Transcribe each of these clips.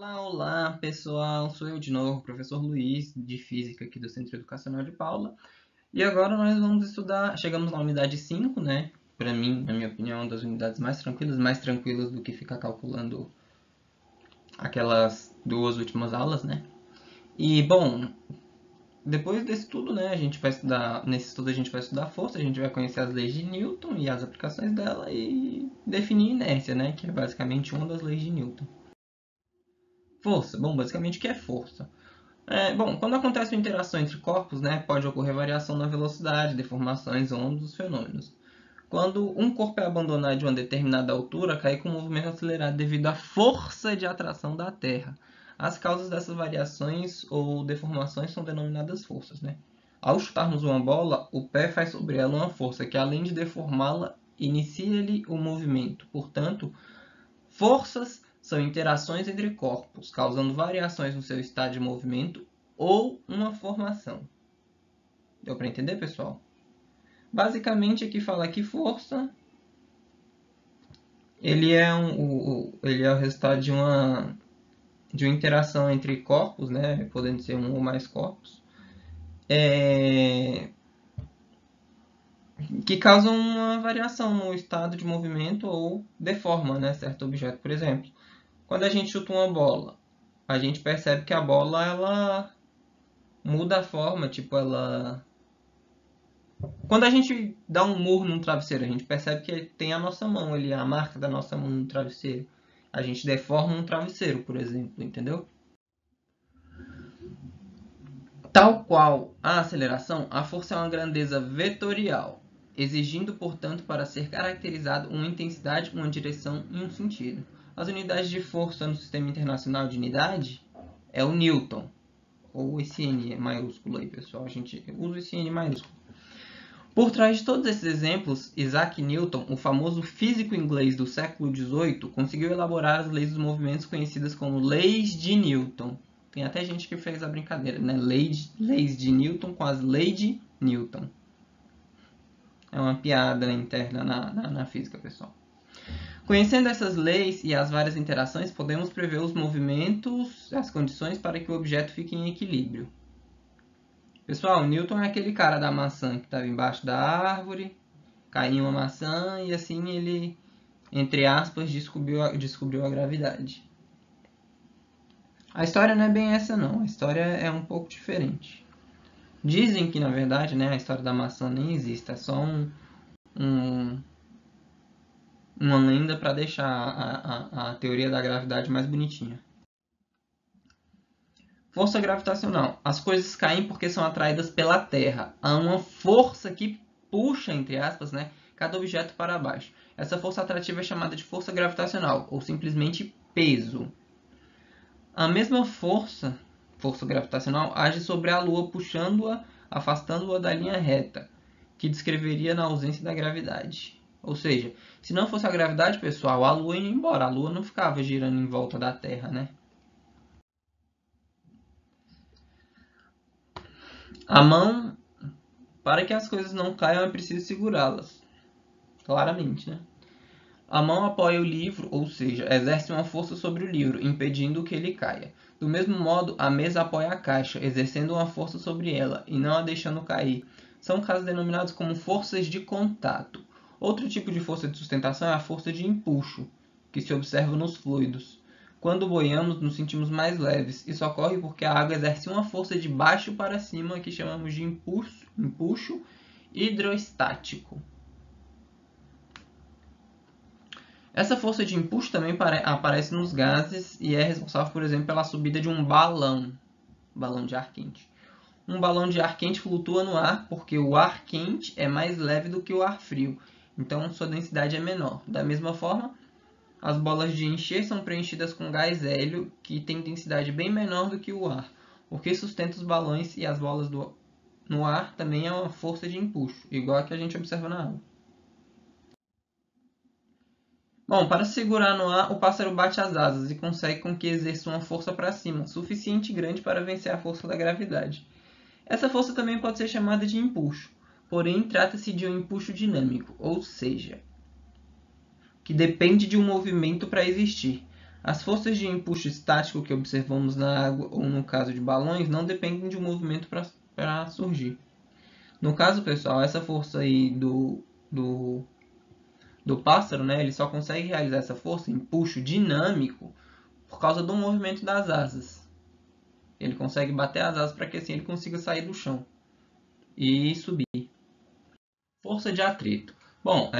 Olá, olá, pessoal. Sou eu de novo, professor Luiz, de Física aqui do Centro Educacional de Paula. E agora nós vamos estudar, chegamos na unidade 5, né? Para mim, na minha opinião, uma das unidades mais tranquilas do que ficar calculando aquelas duas últimas aulas, né? E, bom, depois desse tudo, né, a gente vai estudar, nesse estudo a gente vai estudar força, a gente vai conhecer as leis de Newton e as aplicações dela e definir inércia, né, que é basicamente uma das leis de Newton. Força, bom, basicamente o que é força? Bom, quando acontece uma interação entre corpos, né, pode ocorrer variação na velocidade, deformações ou ambos os fenômenos. Quando um corpo é abandonado de uma determinada altura, cai com um movimento acelerado devido à força de atração da Terra. As causas dessas variações ou deformações são denominadas forças, né? Ao chutarmos uma bola, o pé faz sobre ela uma força que, além de deformá-la, inicia-lhe o movimento. Portanto, forças são interações entre corpos, causando variações no seu estado de movimento ou uma formação. Deu para entender, pessoal? Basicamente, aqui fala que força ele é o resultado de uma interação entre corpos, né, podendo ser um ou mais corpos, que causam uma variação no estado de movimento ou deforma, né, certo objeto. Por exemplo, quando a gente chuta uma bola, a gente percebe que a bola ela muda a forma, tipo, ela... Quando a gente dá um murro num travesseiro, a gente percebe que tem a nossa mão ali, a marca da nossa mão no travesseiro. A gente deforma um travesseiro, por exemplo, entendeu? Tal qual a aceleração, a força é uma grandeza vetorial, exigindo, portanto, para ser caracterizado uma intensidade, uma direção e um sentido. As unidades de força no Sistema Internacional de Unidade é o Newton, ou esse N maiúsculo aí, pessoal. A gente usa esse N maiúsculo. Por trás de todos esses exemplos, Isaac Newton, o famoso físico inglês do século XVIII, conseguiu elaborar as leis dos movimentos conhecidas como leis de Newton. Tem até gente que fez a brincadeira, né? Leis de Newton com as leis de Newton. É uma piada interna na física, pessoal. Conhecendo essas leis e as várias interações, podemos prever os movimentos, as condições para que o objeto fique em equilíbrio. Pessoal, Newton é aquele cara da maçã que estava embaixo da árvore, caiu uma maçã e assim ele, entre aspas, descobriu a gravidade. A história não é bem essa não, a história é um pouco diferente. Dizem que, na verdade, né, a história da maçã nem existe, é só uma lenda para deixar a teoria da gravidade mais bonitinha. Força gravitacional. As coisas caem porque são atraídas pela Terra. Há uma força que puxa, entre aspas, né, cada objeto para baixo. Essa força atrativa é chamada de força gravitacional, ou simplesmente peso. A mesma força gravitacional, age sobre a Lua, puxando-a, afastando-a da linha reta, que descreveria na ausência da gravidade. Ou seja, se não fosse a gravidade, pessoal, a Lua ia embora. A Lua não ficava girando em volta da Terra, né? A mão, para que as coisas não caiam, é preciso segurá-las. Claramente, né? A mão apoia o livro, ou seja, exerce uma força sobre o livro, impedindo que ele caia. Do mesmo modo, a mesa apoia a caixa, exercendo uma força sobre ela e não a deixando cair. São casos denominados como forças de contato. Outro tipo de força de sustentação é a força de empuxo, que se observa nos fluidos. Quando boiamos, nos sentimos mais leves. Isso ocorre porque a água exerce uma força de baixo para cima, que chamamos de empuxo hidrostático. Essa força de empuxo também aparece nos gases e é responsável, por exemplo, pela subida de um balão de ar quente. Um balão de ar quente flutua no ar porque o ar quente é mais leve do que o ar frio, então sua densidade é menor. Da mesma forma, as bolas de encher são preenchidas com gás hélio, que tem densidade bem menor do que o ar. O que sustenta os balões e as bolas no ar também é uma força de empuxo, igual a que a gente observa na água. Bom, para segurar no ar, o pássaro bate as asas e consegue com que exerça uma força para cima, suficiente e grande para vencer a força da gravidade. Essa força também pode ser chamada de empuxo, porém trata-se de um empuxo dinâmico, ou seja, que depende de um movimento para existir. As forças de empuxo estático que observamos na água ou no caso de balões não dependem de um movimento para surgir. No caso, pessoal, essa força aí do pássaro, né, ele só consegue realizar essa força, empuxo dinâmico, por causa do movimento das asas. Ele consegue bater as asas para que assim ele consiga sair do chão e subir. Força de atrito. Bom,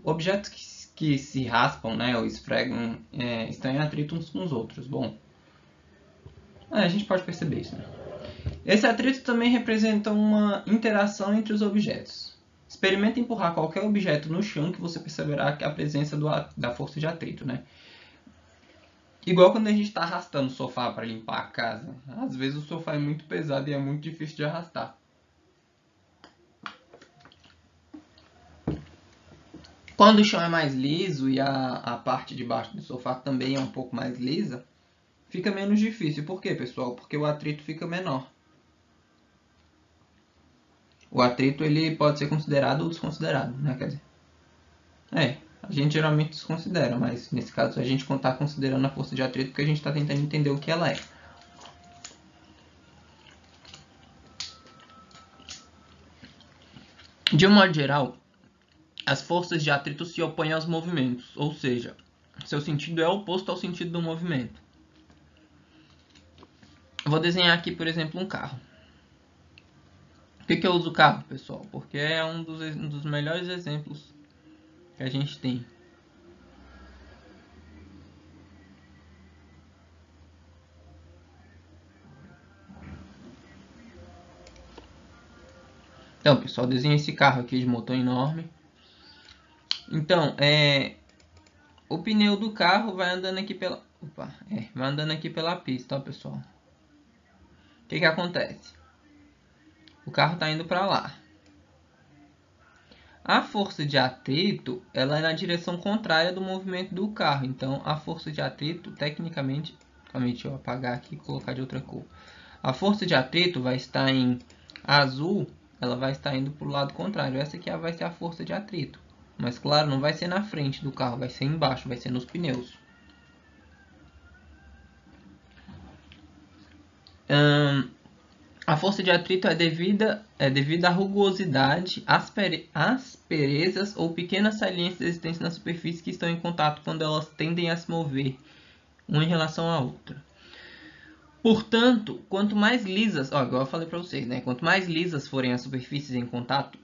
objetos que se raspam, né, ou esfregam, estão em atrito uns com os outros. Bom, a gente pode perceber isso, né? Esse atrito também representa uma interação entre os objetos. Experimente empurrar qualquer objeto no chão que você perceberá que a presença da força de atrito, né? Igual quando a gente está arrastando o sofá para limpar a casa. Às vezes o sofá é muito pesado e é muito difícil de arrastar. Quando o chão é mais liso e a parte de baixo do sofá também é um pouco mais lisa, fica menos difícil. Por quê, pessoal? Porque o atrito fica menor. O atrito ele pode ser considerado ou desconsiderado, né? Quer dizer, a gente geralmente desconsidera, mas nesse caso a gente está considerando a força de atrito porque a gente está tentando entender o que ela é. De um modo geral, as forças de atrito se opõem aos movimentos, ou seja, seu sentido é oposto ao sentido do movimento. Eu vou desenhar aqui, por exemplo, um carro. Por que eu uso o carro, pessoal? Porque é um dos melhores exemplos que a gente tem. Então, pessoal, desenho esse carro aqui de motor enorme. Então, o pneu do carro vai andando aqui pela pista, ó, pessoal. O que acontece? O carro está indo para lá. A força de atrito, ela é na direção contrária do movimento do carro. Então, a força de atrito, tecnicamente, deixa eu apagar aqui e colocar de outra cor. A força de atrito vai estar em azul, ela vai estar indo para o lado contrário. Essa aqui vai ser a força de atrito. Mas, claro, não vai ser na frente do carro, vai ser embaixo, vai ser nos pneus. A força de atrito é devida à rugosidade, asperezas ou pequenas saliências existentes na superfície que estão em contato quando elas tendem a se mover uma em relação à outra. Portanto, quanto mais lisas, igual eu falei para vocês, né? Quanto mais lisas forem as superfícies em contato,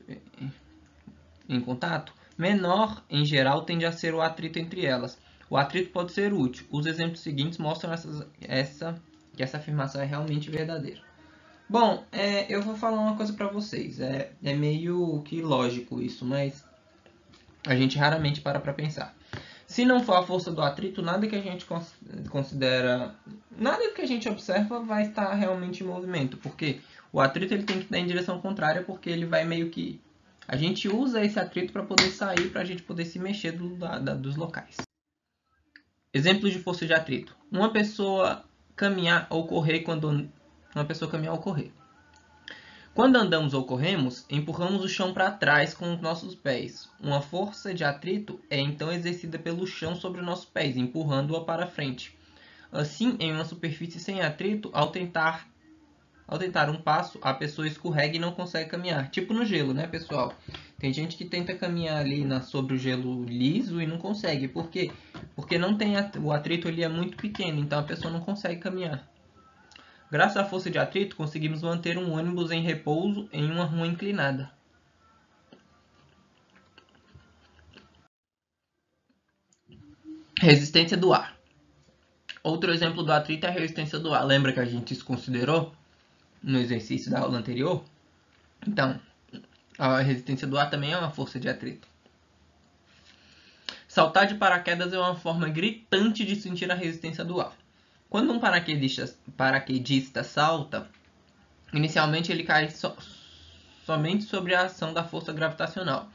menor em geral tende a ser o atrito entre elas. O atrito pode ser útil. Os exemplos seguintes mostram que essa afirmação é realmente verdadeira. Bom, eu vou falar uma coisa para vocês. É meio que lógico isso, mas a gente raramente para pensar. Se não for a força do atrito, nada que a gente considera, nada que a gente observa vai estar realmente em movimento, porque o atrito ele tem que estar em direção contrária, porque ele vai meio que... A gente usa esse atrito para poder sair, para a gente poder se mexer dos locais. Exemplos de força de atrito. Uma pessoa caminhar ou correr quando... Quando andamos ou corremos, empurramos o chão para trás com os nossos pés. Uma força de atrito é então exercida pelo chão sobre os nossos pés, empurrando-a para frente. Assim, em uma superfície sem atrito, ao tentar um passo, a pessoa escorrega e não consegue caminhar. Tipo no gelo, né, pessoal? Tem gente que tenta caminhar ali sobre o gelo liso e não consegue. Por quê? Porque não tem o atrito ali é muito pequeno, então a pessoa não consegue caminhar. Graças à força de atrito, conseguimos manter um ônibus em repouso em uma rua inclinada. Resistência do ar. Outro exemplo do atrito é a resistência do ar. Lembra que a gente isso considerou no exercício da aula anterior? Então, a resistência do ar também é uma força de atrito. Saltar de paraquedas é uma forma gritante de sentir a resistência do ar. Quando um paraquedista salta, inicialmente ele cai somente sobre a ação da força gravitacional.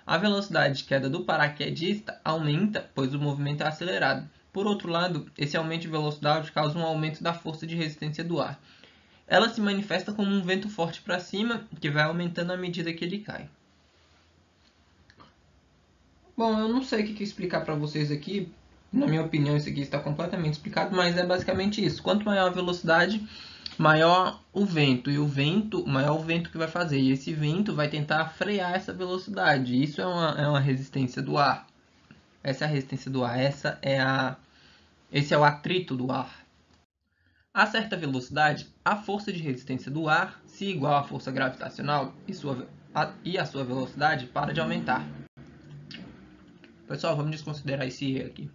A velocidade de queda do paraquedista aumenta, pois o movimento é acelerado. Por outro lado, esse aumento de velocidade causa um aumento da força de resistência do ar. Ela se manifesta como um vento forte para cima, que vai aumentando à medida que ele cai. Bom, eu não sei o que explicar para vocês aqui, Na minha opinião, isso aqui está completamente explicado, mas é basicamente isso. Quanto maior a velocidade, maior o vento. E o vento, maior o vento que vai fazer. E esse vento vai tentar frear essa velocidade. Isso é uma resistência do ar. Essa é a resistência do ar. Esse é o atrito do ar. A certa velocidade, a força de resistência do ar, se igual à força gravitacional e a sua velocidade, para de aumentar. Pessoal, vamos desconsiderar esse E aqui.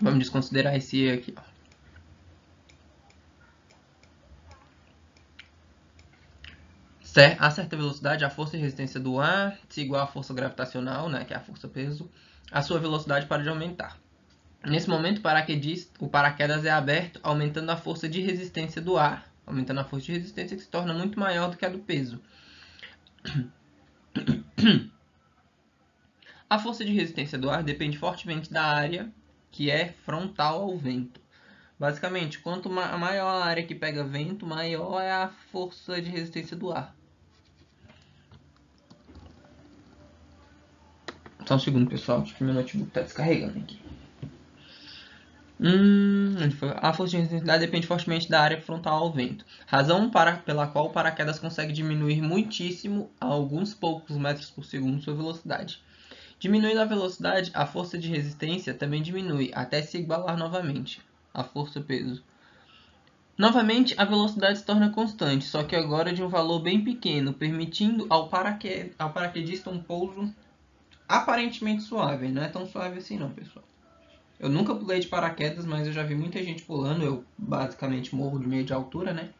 Vamos desconsiderar esse E aqui. A certa velocidade, a força de resistência do ar, se igual à força gravitacional, né, que é a força peso, a sua velocidade para de aumentar. Nesse momento, o paraquedas é aberto, aumentando a força de resistência do ar. Aumentando a força de resistência que se torna muito maior do que a do peso. A força de resistência do ar depende fortemente da área que é frontal ao vento. Basicamente, quanto maior a área que pega vento, maior é a força de resistência do ar. Só um segundo, pessoal, acho que meu notebook está descarregando aqui. A força de resistência depende fortemente da área frontal ao vento, razão pela qual o paraquedas consegue diminuir muitíssimo a alguns poucos metros por segundo sua velocidade. Diminuindo a velocidade, a força de resistência também diminui, até se igualar novamente a força-peso. Novamente, a velocidade se torna constante, só que agora de um valor bem pequeno, permitindo ao paraquedista um pouso aparentemente suave. Não é tão suave assim não, pessoal. Eu nunca pulei de paraquedas, mas eu já vi muita gente pulando. Eu basicamente morro de medo de altura, né?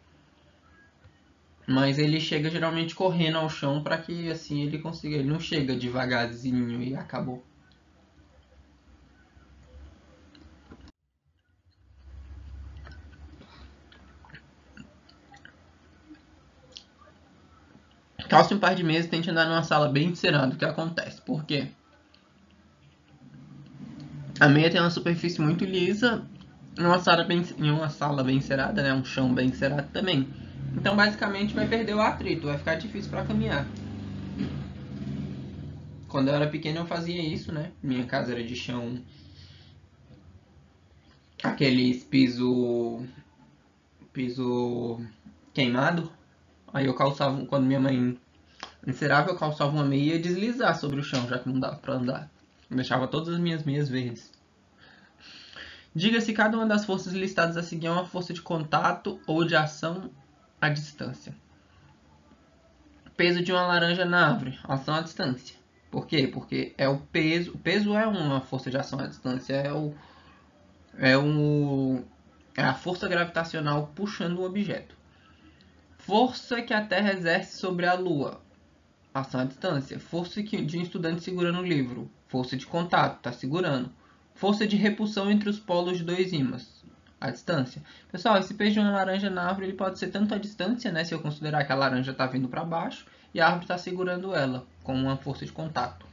Mas ele chega geralmente correndo ao chão para que assim ele consiga. Ele não chega devagarzinho e acabou. Calce um par de meses e tente andar numa sala bem encerada. O que acontece? Por quê? A meia tem uma superfície muito lisa em uma sala bem encerada, né? Um chão bem encerado também. Então basicamente vai perder o atrito, vai ficar difícil para caminhar. Quando eu era pequeno eu fazia isso, né? Minha casa era de chão, aqueles piso queimado. Aí eu calçava, quando minha mãe encerava, eu calçava uma meia e ia deslizar sobre o chão, já que não dava para andar. Eu deixava todas as minhas meias verdes. Diga-se cada uma das forças listadas a seguir é uma força de contato ou de ação à distância. Peso de uma laranja na árvore, ação à distância. Por quê? Porque é o peso. O peso é uma força de ação à distância. É a força gravitacional puxando o objeto. Força que a Terra exerce sobre a Lua, ação à distância. Força de um estudante segurando o livro, força de contato, está segurando. Força de repulsão entre os polos de dois ímãs, a distância. Pessoal, esse peso de uma laranja na árvore ele pode ser tanto a distância, né, se eu considerar que a laranja está vindo para baixo e a árvore está segurando ela com uma força de contato.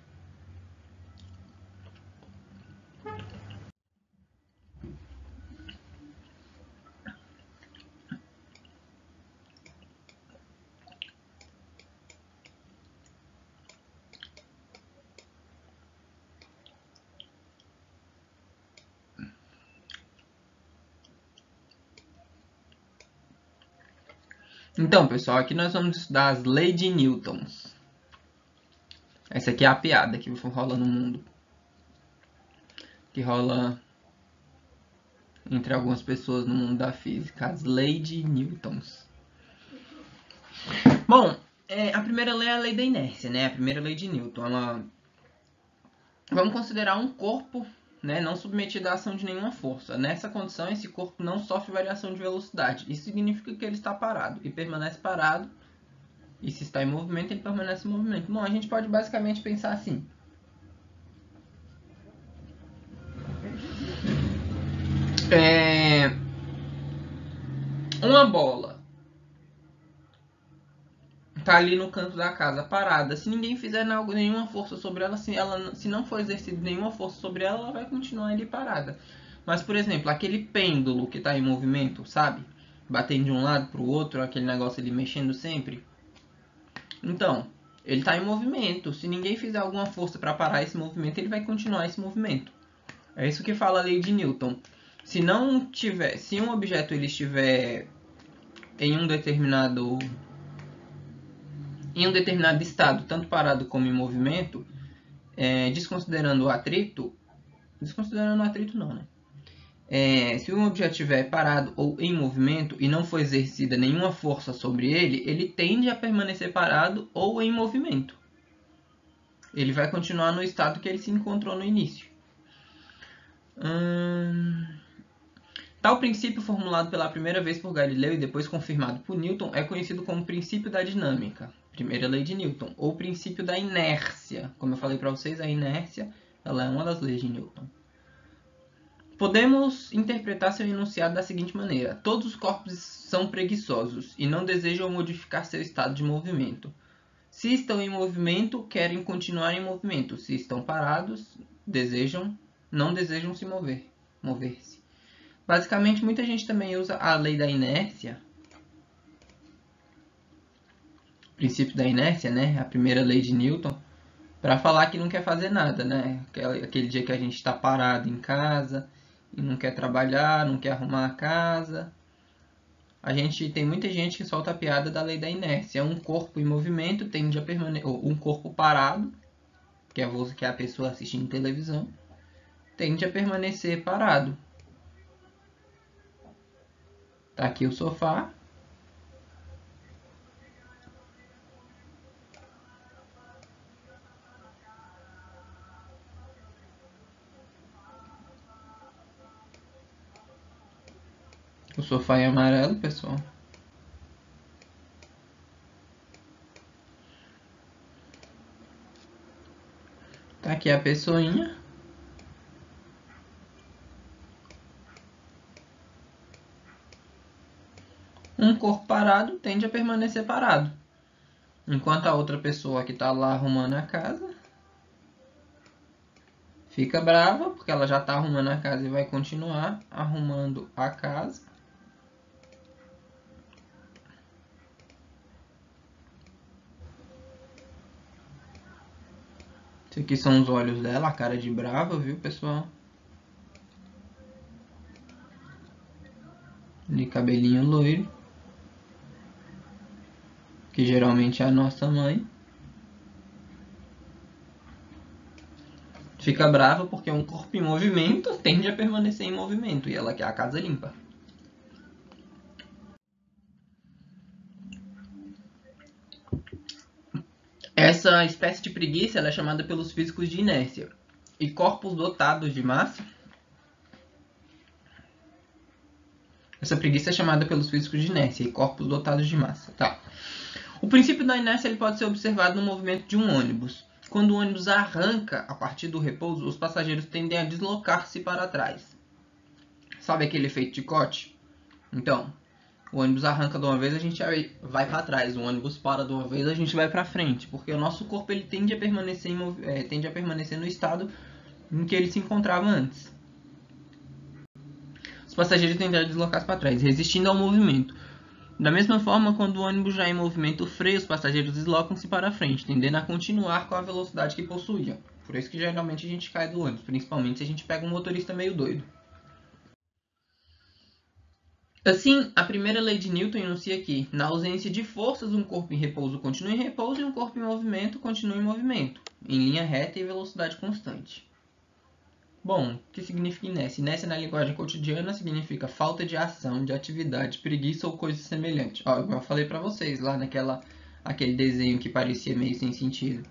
Então, pessoal, aqui nós vamos estudar as leis de Newton. Essa aqui é a piada que rola no mundo. Que rola entre algumas pessoas no mundo da física. As leis de Newton. Bom, a primeira lei é a lei da inércia, né? A primeira lei de Newton. Vamos considerar um corpo, né, não submetido à ação de nenhuma força. Nessa condição, esse corpo não sofre variação de velocidade. Isso significa que ele está parado e permanece parado. E se está em movimento, ele permanece em movimento. Bom, a gente pode basicamente pensar assim. Uma bola tá ali no canto da casa, parada. Se ninguém fizer nenhuma força sobre ela, se não for exercida nenhuma força sobre ela, ela vai continuar ali parada. Mas, por exemplo, aquele pêndulo que está em movimento, sabe? Batendo de um lado para o outro, aquele negócio ali mexendo sempre. Então, Ele está em movimento. Se ninguém fizer alguma força para parar esse movimento, ele vai continuar esse movimento. É isso que fala a lei de Newton. Se um objeto ele estiver em um determinado estado, tanto parado como em movimento, desconsiderando o atrito não, né? Se um objeto estiver parado ou em movimento e não for exercida nenhuma força sobre ele, ele tende a permanecer parado ou em movimento. Ele vai continuar no estado que ele se encontrou no início. Tal princípio, formulado pela primeira vez por Galileu e depois confirmado por Newton, é conhecido como princípio da dinâmica, primeira lei de Newton, ou princípio da inércia. Como eu falei para vocês, a inércia ela é uma das leis de Newton. Podemos interpretar seu enunciado da seguinte maneira: todos os corpos são preguiçosos e não desejam modificar seu estado de movimento. Se estão em movimento, querem continuar em movimento. Se estão parados, não desejam se mover-se. Basicamente, muita gente também usa a lei da inércia, o princípio da inércia, né? A primeira lei de Newton, para falar que não quer fazer nada, né? Aquele dia que a gente está parado em casa e não quer trabalhar, não quer arrumar a casa. Tem muita gente que solta a piada da lei da inércia. Um corpo em movimento tende a permanecer, ou um corpo parado, que é a pessoa assistindo televisão, tende a permanecer parado. Tá aqui o sofá. O sofá é amarelo, pessoal. Tá aqui a pessoinha. Um corpo parado tende a permanecer parado. Enquanto a outra pessoa que tá lá arrumando a casa fica brava, porque ela já tá arrumando a casa e vai continuar arrumando a casa. Esse aqui são os olhos dela, a cara de brava, viu, pessoal? De cabelinho loiro, que geralmente é a nossa mãe. Fica brava porque um corpo em movimento tende a permanecer em movimento e ela quer a casa limpa. Essa espécie de preguiça ela é chamada pelos físicos de inércia. E corpos dotados de massa. Essa preguiça é chamada pelos físicos de inércia e corpos dotados de massa. Tá. O princípio da inércia ele pode ser observado no movimento de um ônibus. Quando o ônibus arranca a partir do repouso, os passageiros tendem a deslocar-se para trás. Sabe aquele efeito de Koch? Então, o ônibus arranca de uma vez, a gente vai para trás. O ônibus para de uma vez, a gente vai para frente. Porque o nosso corpo ele tende a permanecer no estado em que ele se encontrava antes. Os passageiros tendem a deslocar-se para trás, resistindo ao movimento. Da mesma forma, quando o ônibus já em movimento freia, os passageiros deslocam-se para frente, tendendo a continuar com a velocidade que possuíam. Por isso que geralmente a gente cai do ônibus, principalmente se a gente pega um motorista meio doido. Assim, a primeira lei de Newton enuncia que, na ausência de forças, um corpo em repouso continua em repouso e um corpo em movimento continua em movimento, em linha reta e velocidade constante. Bom, o que significa inércia? Inércia na linguagem cotidiana significa falta de ação, de atividade, preguiça ou coisa semelhante. Ó, igual eu falei para vocês lá aquele desenho que parecia meio sem sentido.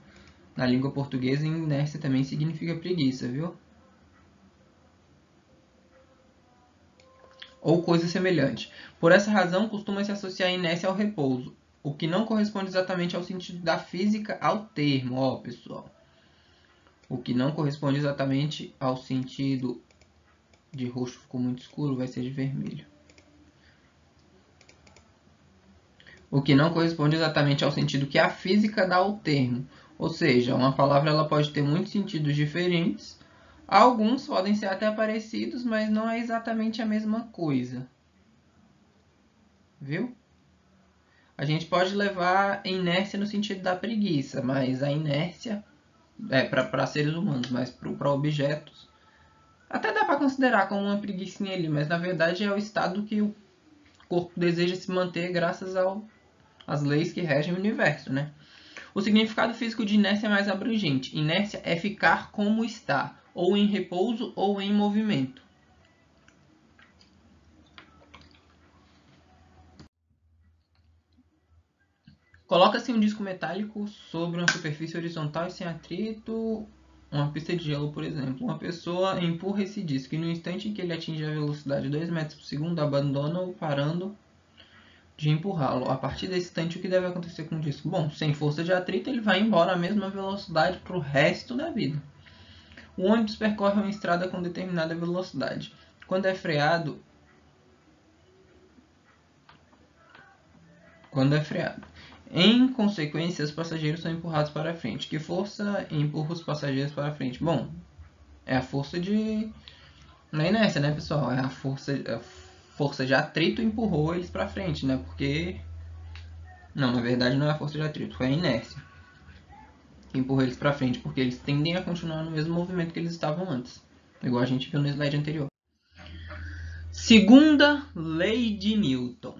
Na língua portuguesa, inércia também significa preguiça, viu? Ou coisa semelhante. Por essa razão, costuma-se associar a inércia ao repouso, o que não corresponde exatamente ao sentido da física ao termo, ó, pessoal. O que não corresponde exatamente ao sentido de roxo ficou muito escuro, vai ser de vermelho. O que não corresponde exatamente ao sentido que a física dá ao termo. Ou seja, uma palavra ela pode ter muitos sentidos diferentes. Alguns podem ser até parecidos, mas não é exatamente a mesma coisa. Viu? A gente pode levar inércia no sentido da preguiça, mas a inércia é para seres humanos, mas para objetos até dá para considerar como uma preguicinha ali, mas na verdade é o estado que o corpo deseja se manter graças às leis que regem o universo, né? O significado físico de inércia é mais abrangente. Inércia é ficar como está, ou em repouso ou em movimento. Coloca-se um disco metálico sobre uma superfície horizontal e sem atrito, uma pista de gelo, por exemplo. Uma pessoa empurra esse disco e no instante em que ele atinge a velocidade de 2 metros por segundo, abandona-o parando de empurrá-lo. A partir desse instante, o que deve acontecer com o disco? Bom, sem força de atrito, ele vai embora à mesma velocidade para o resto da vida. O ônibus percorre uma estrada com determinada velocidade. Quando é freado, em consequência, os passageiros são empurrados para frente. Que força empurra os passageiros para frente? Bom, é a força de... Não é inércia, né, pessoal? É a força de atrito empurrou eles para frente, né? Porque... Não, na verdade não é a força de atrito, foi a inércia que empurrou eles para frente, porque eles tendem a continuar no mesmo movimento que eles estavam antes. Igual a gente viu no slide anterior. Segunda lei de Newton.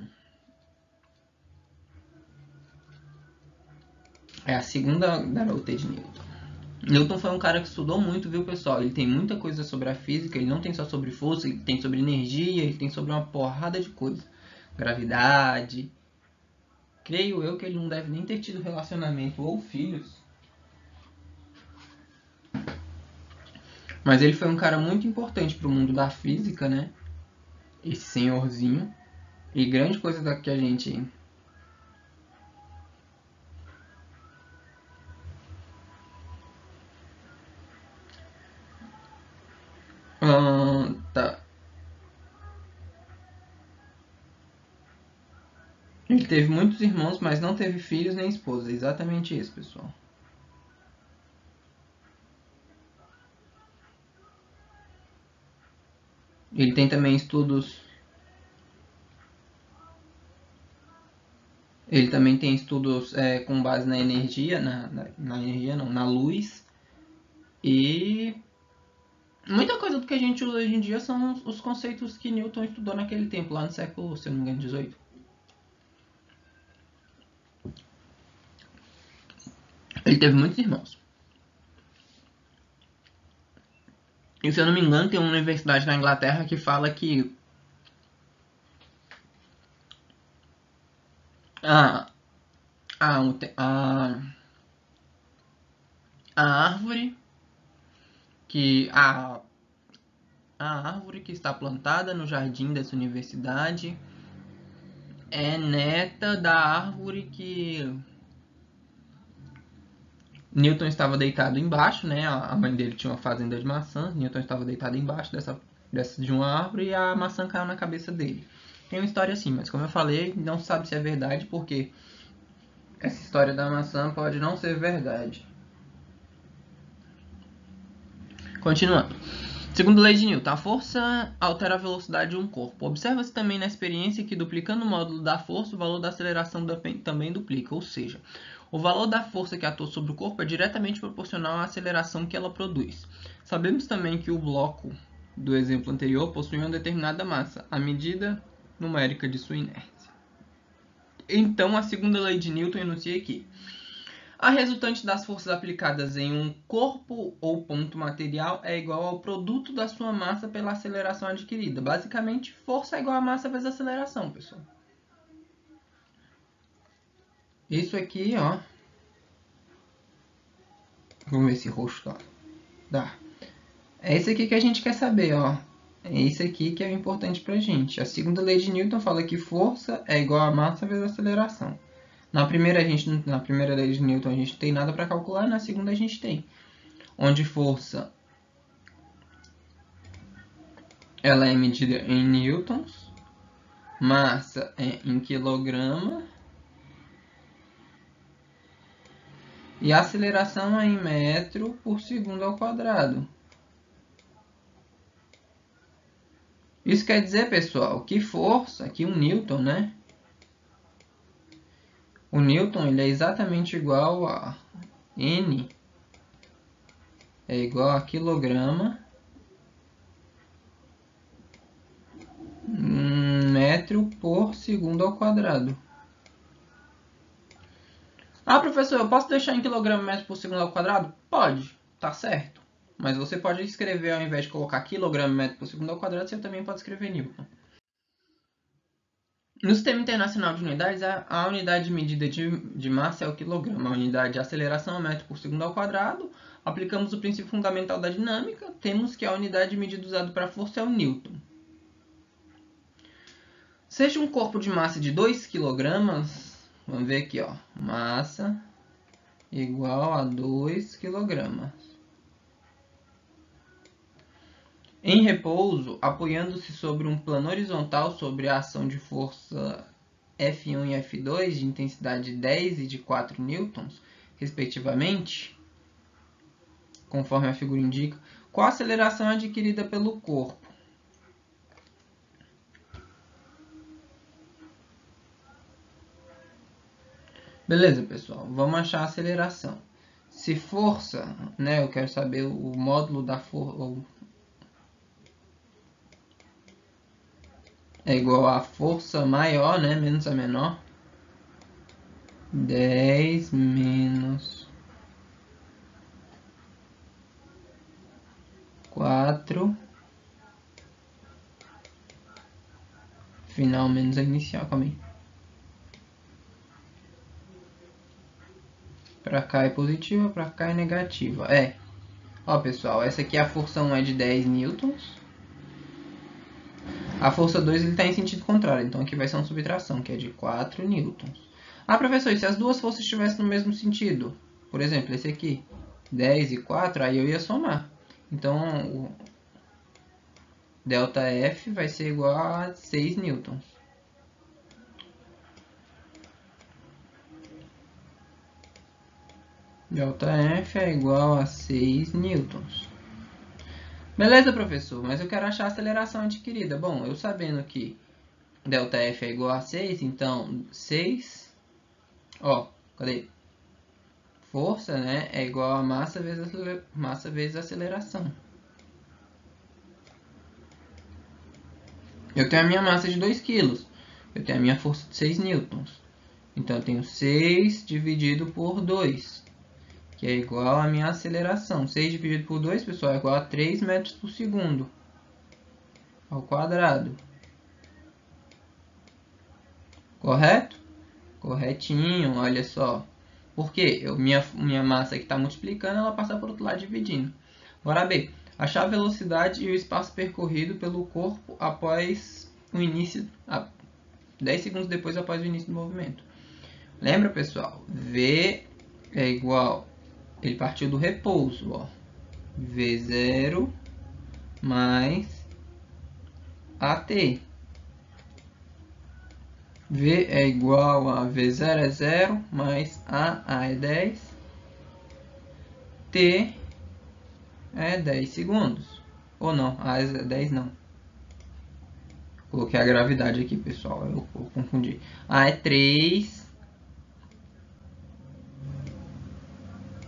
É a segunda garota de Newton. Newton foi um cara que estudou muito, viu, pessoal? Ele tem muita coisa sobre a física, ele não tem só sobre força, ele tem sobre energia, ele tem sobre uma porrada de coisa. Gravidade. Creio eu que ele não deve nem ter tido relacionamento ou filhos. Mas ele foi um cara muito importante para o mundo da física, né? Esse senhorzinho. E grande coisa da que a gente... tá. Ele teve muitos irmãos, mas não teve filhos nem esposa. É exatamente isso, pessoal. Ele tem também estudos... Ele também tem estudos com base na energia, na energia não, na luz. E muita coisa do que a gente usa hoje em dia são os conceitos que Newton estudou naquele tempo, lá no século, se eu não me engano, 18. Ele teve muitos irmãos. E se eu não me engano, tem uma universidade na Inglaterra que fala que a, a, a árvore que a árvore que está plantada no jardim dessa universidade é neta da árvore que Newton estava deitado embaixo, né? A mãe dele tinha uma fazenda de maçãs. Newton estava deitado embaixo de uma árvore e a maçã caiu na cabeça dele. Tem uma história assim, mas como eu falei, não se sabe se é verdade, porque essa história da maçã pode não ser verdade. Continuando. Segundo a lei de Newton, a força altera a velocidade de um corpo. Observa-se também na experiência que, duplicando o módulo da força, o valor da aceleração também duplica, ou seja, o valor da força que atua sobre o corpo é diretamente proporcional à aceleração que ela produz. Sabemos também que o bloco do exemplo anterior possui uma determinada massa, a medida numérica de sua inércia. Então, a segunda lei de Newton enuncia que a resultante das forças aplicadas em um corpo ou ponto material é igual ao produto da sua massa pela aceleração adquirida. Basicamente, força é igual a massa vezes aceleração, pessoal. Isso aqui, ó. Vamos ver se roxo tá. Dá. É isso aqui que a gente quer saber, ó. É isso aqui que é importante pra gente. A segunda lei de Newton fala que força é igual a massa vezes aceleração. Na primeira lei de Newton a gente não tem nada para calcular, na segunda a gente tem. Onde força ela é medida em newtons, massa é em quilograma e a aceleração é em metro por segundo ao quadrado. Isso quer dizer, pessoal, que força, que um newton, né? o Newton ele é exatamente igual a N é igual a quilograma metro por segundo ao quadrado. Ah, professor, eu posso deixar em quilograma metro por segundo ao quadrado? Pode, tá certo. Mas você pode escrever, ao invés de colocar quilograma metro por segundo ao quadrado, você também pode escrever Newton. No Sistema Internacional de Unidades, a unidade de medida de massa é o quilograma. A unidade de aceleração é o metro por segundo ao quadrado. Aplicamos o princípio fundamental da dinâmica. Temos que a unidade de medida usada para a força é o Newton. Seja um corpo de massa de 2 kg, vamos ver aqui, ó, massa igual a 2 kg. Em repouso, apoiando-se sobre um plano horizontal sobre a ação de força F1 e F2 de intensidade de 10 e de 4 newtons, respectivamente, conforme a figura indica, qual a aceleração adquirida pelo corpo? Beleza, pessoal, vamos achar a aceleração. Se força, né, eu quero saber o módulo da força, é igual a força maior, né, menos a menor. 10 menos 4 final menos a inicial, calma aí. Pra cá é positiva, pra cá é negativa. Ó, pessoal, essa aqui a força 1 é de 10 newtons. A força 2 está em sentido contrário, então aqui vai ser uma subtração, que é de 4 newtons. Ah, professor, e se as duas forças estivessem no mesmo sentido? Por exemplo, esse aqui, 10 e 4, aí eu ia somar. Então, o ΔF vai ser igual a 6 newtons. ΔF é igual a 6 newtons. Beleza, professor, mas eu quero achar a aceleração adquirida. Bom, eu sabendo que ΔF é igual a 6, então 6, ó, cadê? Força, né, é igual a massa vezes aceleração. Eu tenho a minha massa de 2 kg. Eu tenho a minha força de 6 newtons. Então eu tenho 6 dividido por 2, que é igual a minha aceleração. 6 dividido por 2, pessoal, é igual a 3 metros por segundo ao quadrado. Correto? Corretinho, olha só. Por quê? Minha massa que está multiplicando, ela passa por outro lado dividindo. Bora B. Achar a velocidade e o espaço percorrido pelo corpo após o início, 10 segundos depois após o início do movimento. Lembra, pessoal? V é igual, ele partiu do repouso, ó. V0 mais AT. V é igual a V0 é 0, mais A é 10, T é 10 segundos. Ou não, A é 10 não. Coloquei a gravidade aqui, pessoal, eu confundi. A é 3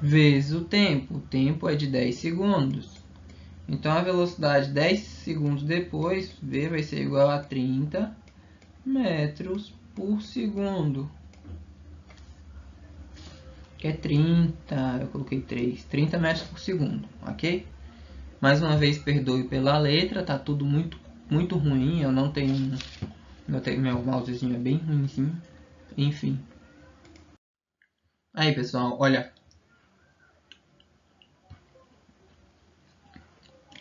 vezes o tempo é de 10 segundos. Então a velocidade 10 segundos depois, V vai ser igual a 30 metros por segundo. Que é 30, eu coloquei 30 metros por segundo, ok? Mais uma vez, perdoe pela letra, tá tudo muito ruim, eu não tenho, meu mousezinho é bem ruimzinho, enfim. Aí, pessoal, olha,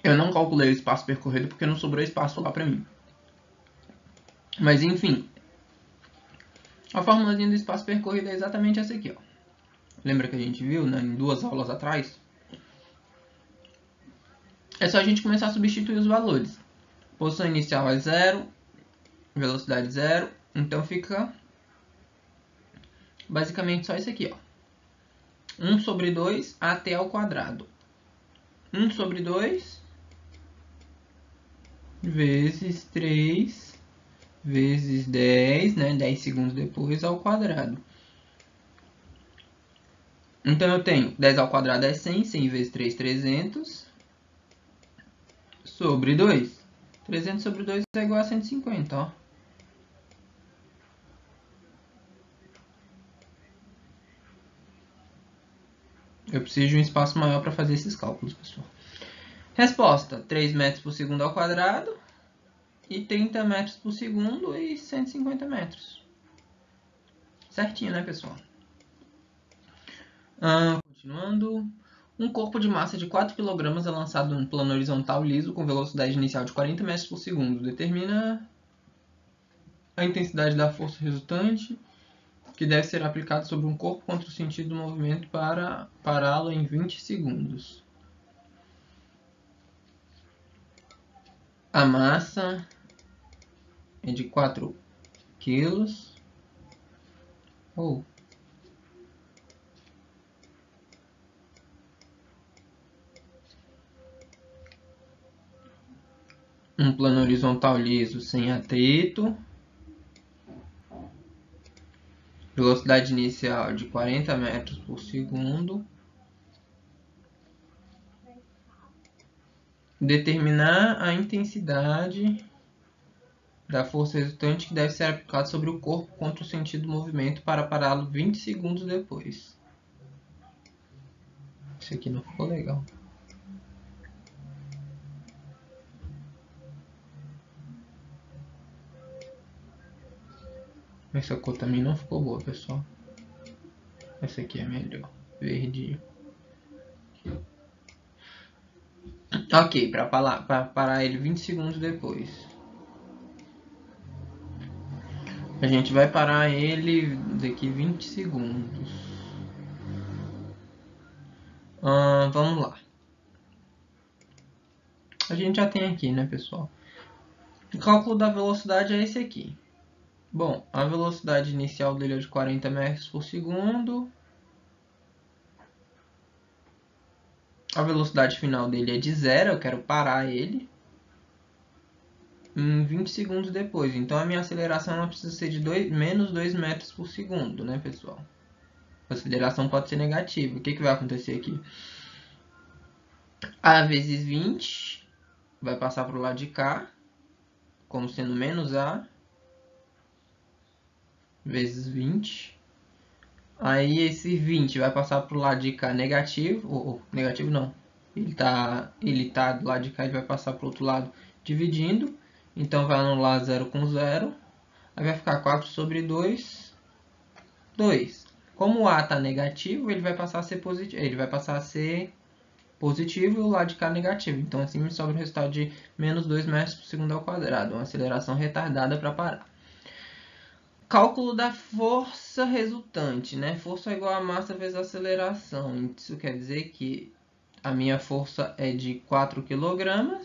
eu não calculei o espaço percorrido porque não sobrou espaço lá pra mim. Mas, enfim, a formulazinha do espaço percorrido é exatamente essa aqui, ó. Lembra que a gente viu, né, em 2 aulas atrás? É só a gente começar a substituir os valores. Posição inicial é 0, velocidade 0, então fica basicamente só isso aqui, ó. 1 sobre 2 até ao quadrado. 1 sobre 2 vezes 3 vezes 10, né, 10 segundos depois ao quadrado. Então eu tenho 10 ao quadrado é 100, 100 vezes 3, 300, sobre 2. 300 sobre 2 é igual a 150, ó. Eu preciso de um espaço maior para fazer esses cálculos, pessoal. Resposta: 3 metros por segundo ao quadrado e 30 metros por segundo e 150 metros. Certinho, né, pessoal? Continuando. Um corpo de massa de 4 kg é lançado num plano horizontal liso com velocidade inicial de 40 metros por segundo. Determina a intensidade da força resultante que deve ser aplicada sobre um corpo contra o sentido do movimento para pará-lo em 20 segundos. A massa é de 4 kg. Um plano horizontal liso sem atrito. Velocidade inicial de 40 metros por segundo. Determinar a intensidade da força resultante que deve ser aplicada sobre o corpo contra o sentido do movimento para pará-lo 20 segundos depois. Isso aqui não ficou legal. Essa cor também não ficou boa, pessoal. Essa aqui é melhor. Verde. Ok, para parar ele 20 segundos depois. A gente vai parar ele daqui 20 segundos. Vamos lá. A gente já tem aqui, né, pessoal? O cálculo da velocidade é esse aqui. Bom, a velocidade inicial dele é de 40 metros por segundo. A velocidade final dele é de 0, eu quero parar ele em 20 segundos depois. Então a minha aceleração não precisa ser de menos 2 metros por segundo, né, pessoal? A aceleração pode ser negativa. O que vai acontecer aqui? A vezes 20 vai passar para o lado de cá, como sendo menos A vezes 20. Aí esse 20 vai passar para o lado de cá negativo, ou negativo não, ele tá do lado de cá, ele vai passar para o outro lado dividindo, então vai anular 0 com 0, aí vai ficar 4 sobre 2, 2. Como o A está negativo, ele vai passar a ser positivo, e o lado de cá negativo, então assim me sobra o resultado de menos 2 metros por segundo ao quadrado, uma aceleração retardada para parar. Cálculo da força resultante, né? Força é igual a massa vezes a aceleração. Isso quer dizer que a minha força é de 4 kg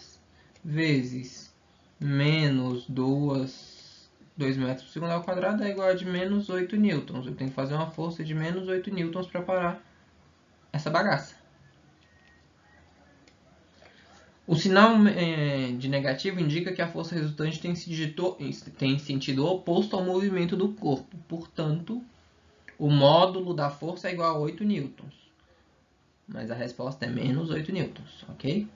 vezes menos 2 metros por segundo ao quadrado é igual a de menos 8 newtons. Eu tenho que fazer uma força de menos 8 newtons para parar essa bagaça. O sinal de negativo indica que a força resultante tem sentido oposto ao movimento do corpo. Portanto, o módulo da força é igual a 8 newtons. Mas a resposta é menos 8 newtons, ok?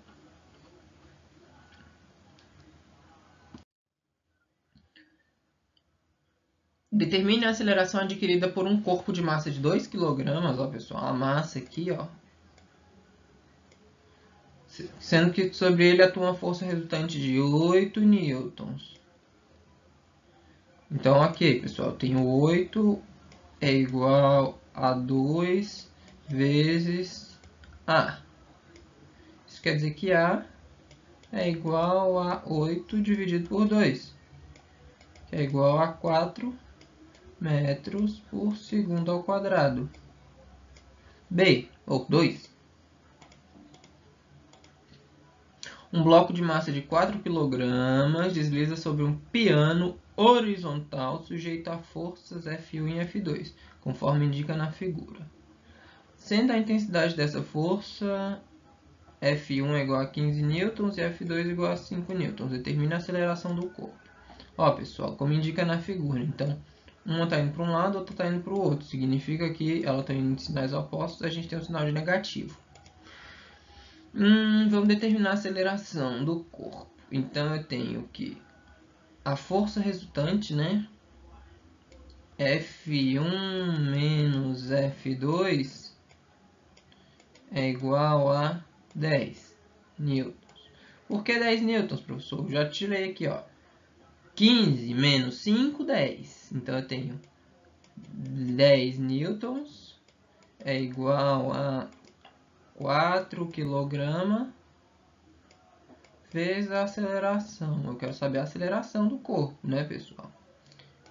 Determine a aceleração adquirida por um corpo de massa de 2 kg. Ó, pessoal, a massa aqui, ó. Sendo que sobre ele atua uma força resultante de 8 newtons. Então, ok, pessoal, eu tenho 8 é igual a 2 vezes A. Isso quer dizer que A é igual a 8 dividido por 2, que é igual a 4 metros por segundo ao quadrado. B, ou 2. Um bloco de massa de 4 kg desliza sobre um piano horizontal sujeito a forças F1 e F2, conforme indica na figura. Sendo a intensidade dessa força F1 é igual a 15 newtons e F2 é igual a 5 newtons. Determina a aceleração do corpo. Ó, pessoal, como indica na figura. Então, Uma está indo para um lado, outra está indo para o outro. Significa que ela está indo em sinais opostos, a gente tem um sinal de negativo. Vamos determinar a aceleração do corpo. Então eu tenho que a força resultante, né? F1 menos F2 é igual a 10 newtons. Por que 10 newtons, professor? Eu já tirei aqui, ó. 15 menos 5, 10. Então eu tenho 10 newtons é igual a 4 kg vezes a aceleração. Eu quero saber a aceleração do corpo, né, pessoal?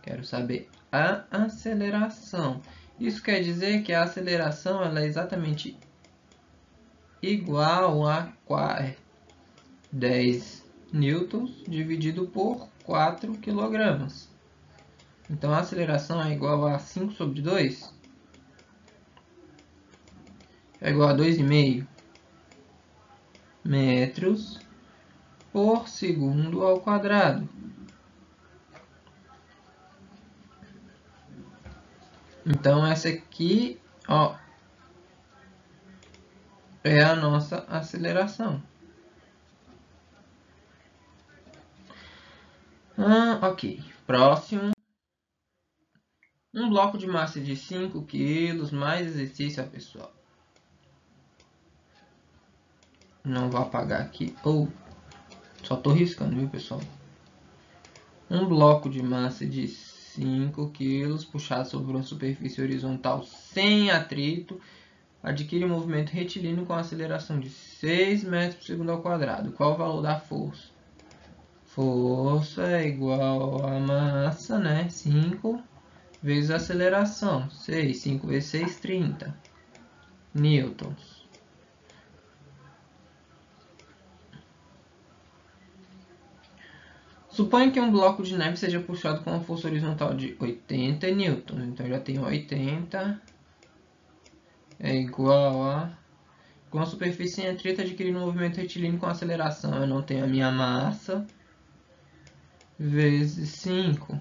Quero saber a aceleração. Isso quer dizer que a aceleração ela é exatamente igual a 10 newtons dividido por 4 kg. Então a aceleração é igual a 5 sobre 2. É igual a 2,5 metros por segundo ao quadrado. Então essa aqui, ó, é a nossa aceleração. Ok. Próximo. Um bloco de massa de 5 kg mais exercício, pessoal. Não vou apagar aqui. Só tô riscando, viu, pessoal? Um bloco de massa de 5 kg puxado sobre uma superfície horizontal sem atrito adquire um movimento retilíneo com aceleração de 6 metros por segundo ao quadrado. Qual o valor da força? Força é igual a massa, né? 5 vezes a aceleração. 6. 5 vezes 6, 30 newtons. Suponha que um bloco de neve seja puxado com uma força horizontal de 80 newtons. Então já tenho 80 é igual a... Com a superfície em atrito adquirindo um movimento retilíneo com aceleração. Eu não tenho a minha massa vezes 5.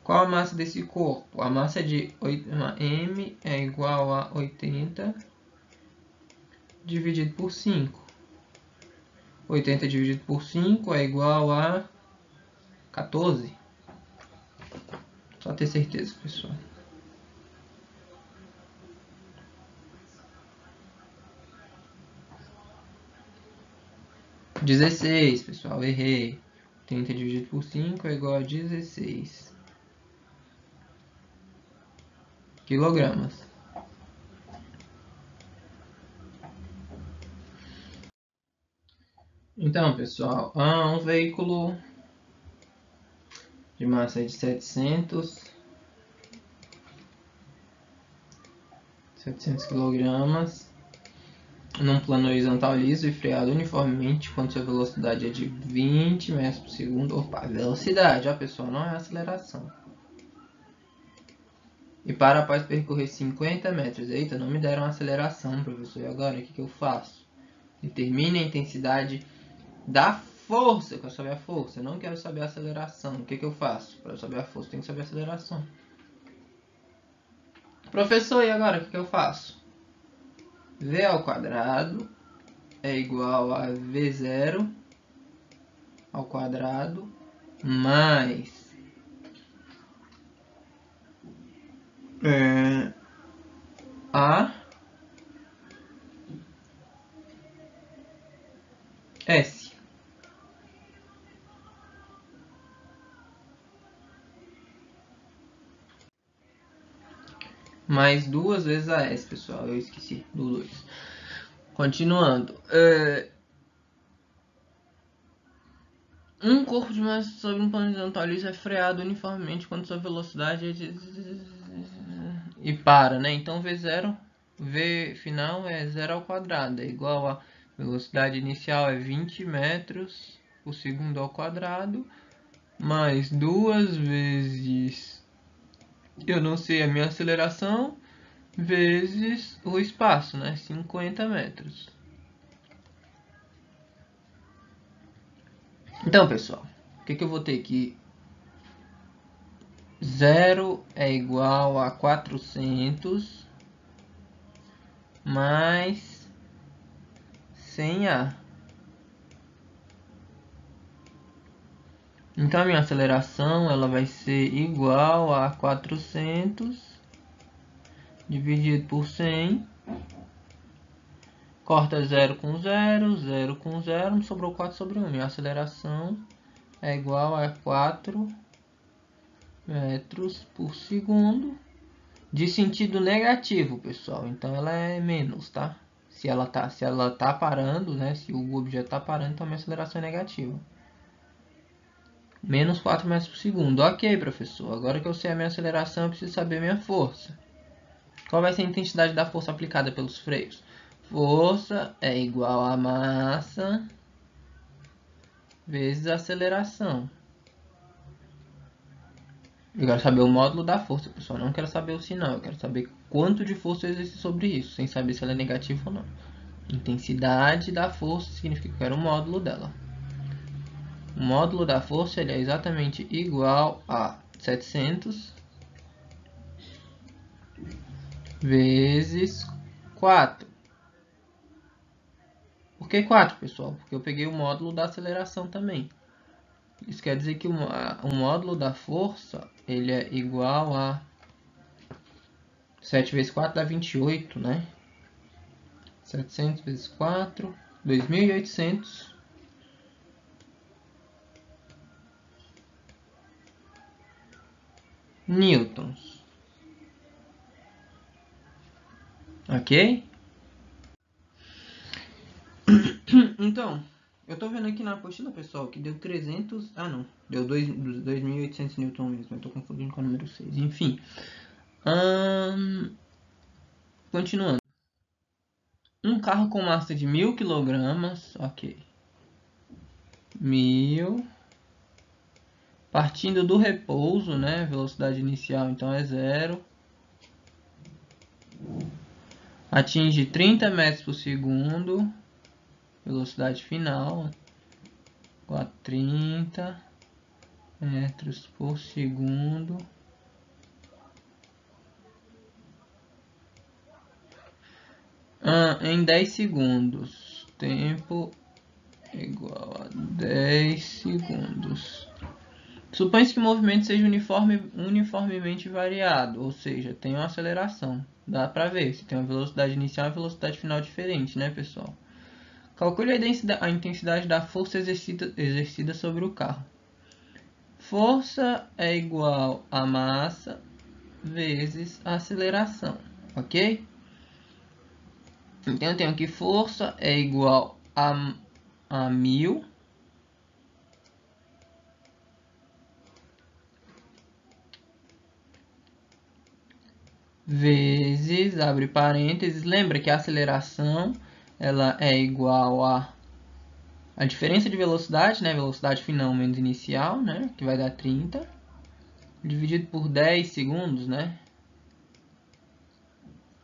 Qual a massa desse corpo? A massa de M é igual a 80 dividido por 5. 80 dividido por 5 é igual a 14. Só ter certeza, pessoal. 16, pessoal, errei. 80 dividido por 5 é igual a 16 quilogramas. Então, pessoal, um veículo de massa de 700 kg num plano horizontal liso e freado uniformemente quando sua velocidade é de 20 metros por segundo. Opa, velocidade, ó, pessoal, não é aceleração. E para após percorrer 50 metros. Eita, não me deram aceleração, professor. E agora, o que eu faço? Determine a intensidade da força. Eu quero saber a força. Eu não quero saber a aceleração. O que eu faço? Para saber a força, tem que saber a aceleração. Professor, e agora, o que eu faço? V ao quadrado é igual a V0 ao quadrado mais A S. Mais 2 vezes a S, pessoal. Eu esqueci do 2. Continuando. Um corpo de massa sobre um plano horizontal liso é freado uniformemente quando sua velocidade é de... E para, né? Então V0, V final é 0 ao quadrado. É igual a velocidade inicial é 20 metros por segundo ao quadrado. Mais 2 vezes... Eu não sei a minha aceleração. Vezes o espaço, né? 50 metros. Então, pessoal, o que eu vou ter que 0 é igual a 400 mais 100A. Então a minha aceleração ela vai ser igual a 400 dividido por 100. Corta 0 com 0, 0 com 0, sobrou 4 sobre 1. Minha aceleração é igual a 4 metros por segundo. De sentido negativo, pessoal. Então ela é menos, tá? Se ela tá parando, né? Se o objeto tá parando, então a minha aceleração é negativa. Menos 4 metros por segundo. Ok, professor. Agora que eu sei a minha aceleração, eu preciso saber a minha força. Qual vai ser a intensidade da força aplicada pelos freios? Força é igual a massa vezes a aceleração. Eu quero saber o módulo da força, pessoal. Não quero saber o sinal. Eu quero saber quanto de força eu exerci sobre isso, sem saber se ela é negativa ou não. Intensidade da força significa que eu quero o módulo dela. O módulo da força ele é exatamente igual a 700 vezes 4. Por que 4, pessoal? Porque eu peguei o módulo da aceleração também. Isso quer dizer que o módulo da força ele é igual a 7 vezes 4 dá 28, né? 700 vezes 4, 2.800 newtons. Ok? Então, eu tô vendo aqui na apostila, pessoal, que deu 300... Ah, não. Deu 2.800 newton mesmo. Eu tô confundindo com o número 6. Enfim. Continuando. Um carro com massa de 1.000 kg. Ok. 1.000. Partindo do repouso, né? Velocidade inicial, então, é 0. Atinge 30 metros por segundo. Velocidade final. 30 metros por segundo. Em 10 segundos. Tempo igual a 10 segundos. Supõe-se que o movimento seja uniformemente variado, ou seja, tem uma aceleração. Dá para ver se tem uma velocidade inicial e velocidade final diferente, né, pessoal? Calcule a intensidade da força exercida sobre o carro. Força é igual a massa vezes a aceleração, ok? Então eu tenho que força é igual a 1.000 vezes, abre parênteses, lembra que a aceleração ela é igual a diferença de velocidade, né? Velocidade final menos inicial, né? Que vai dar 30, dividido por 10 segundos, né?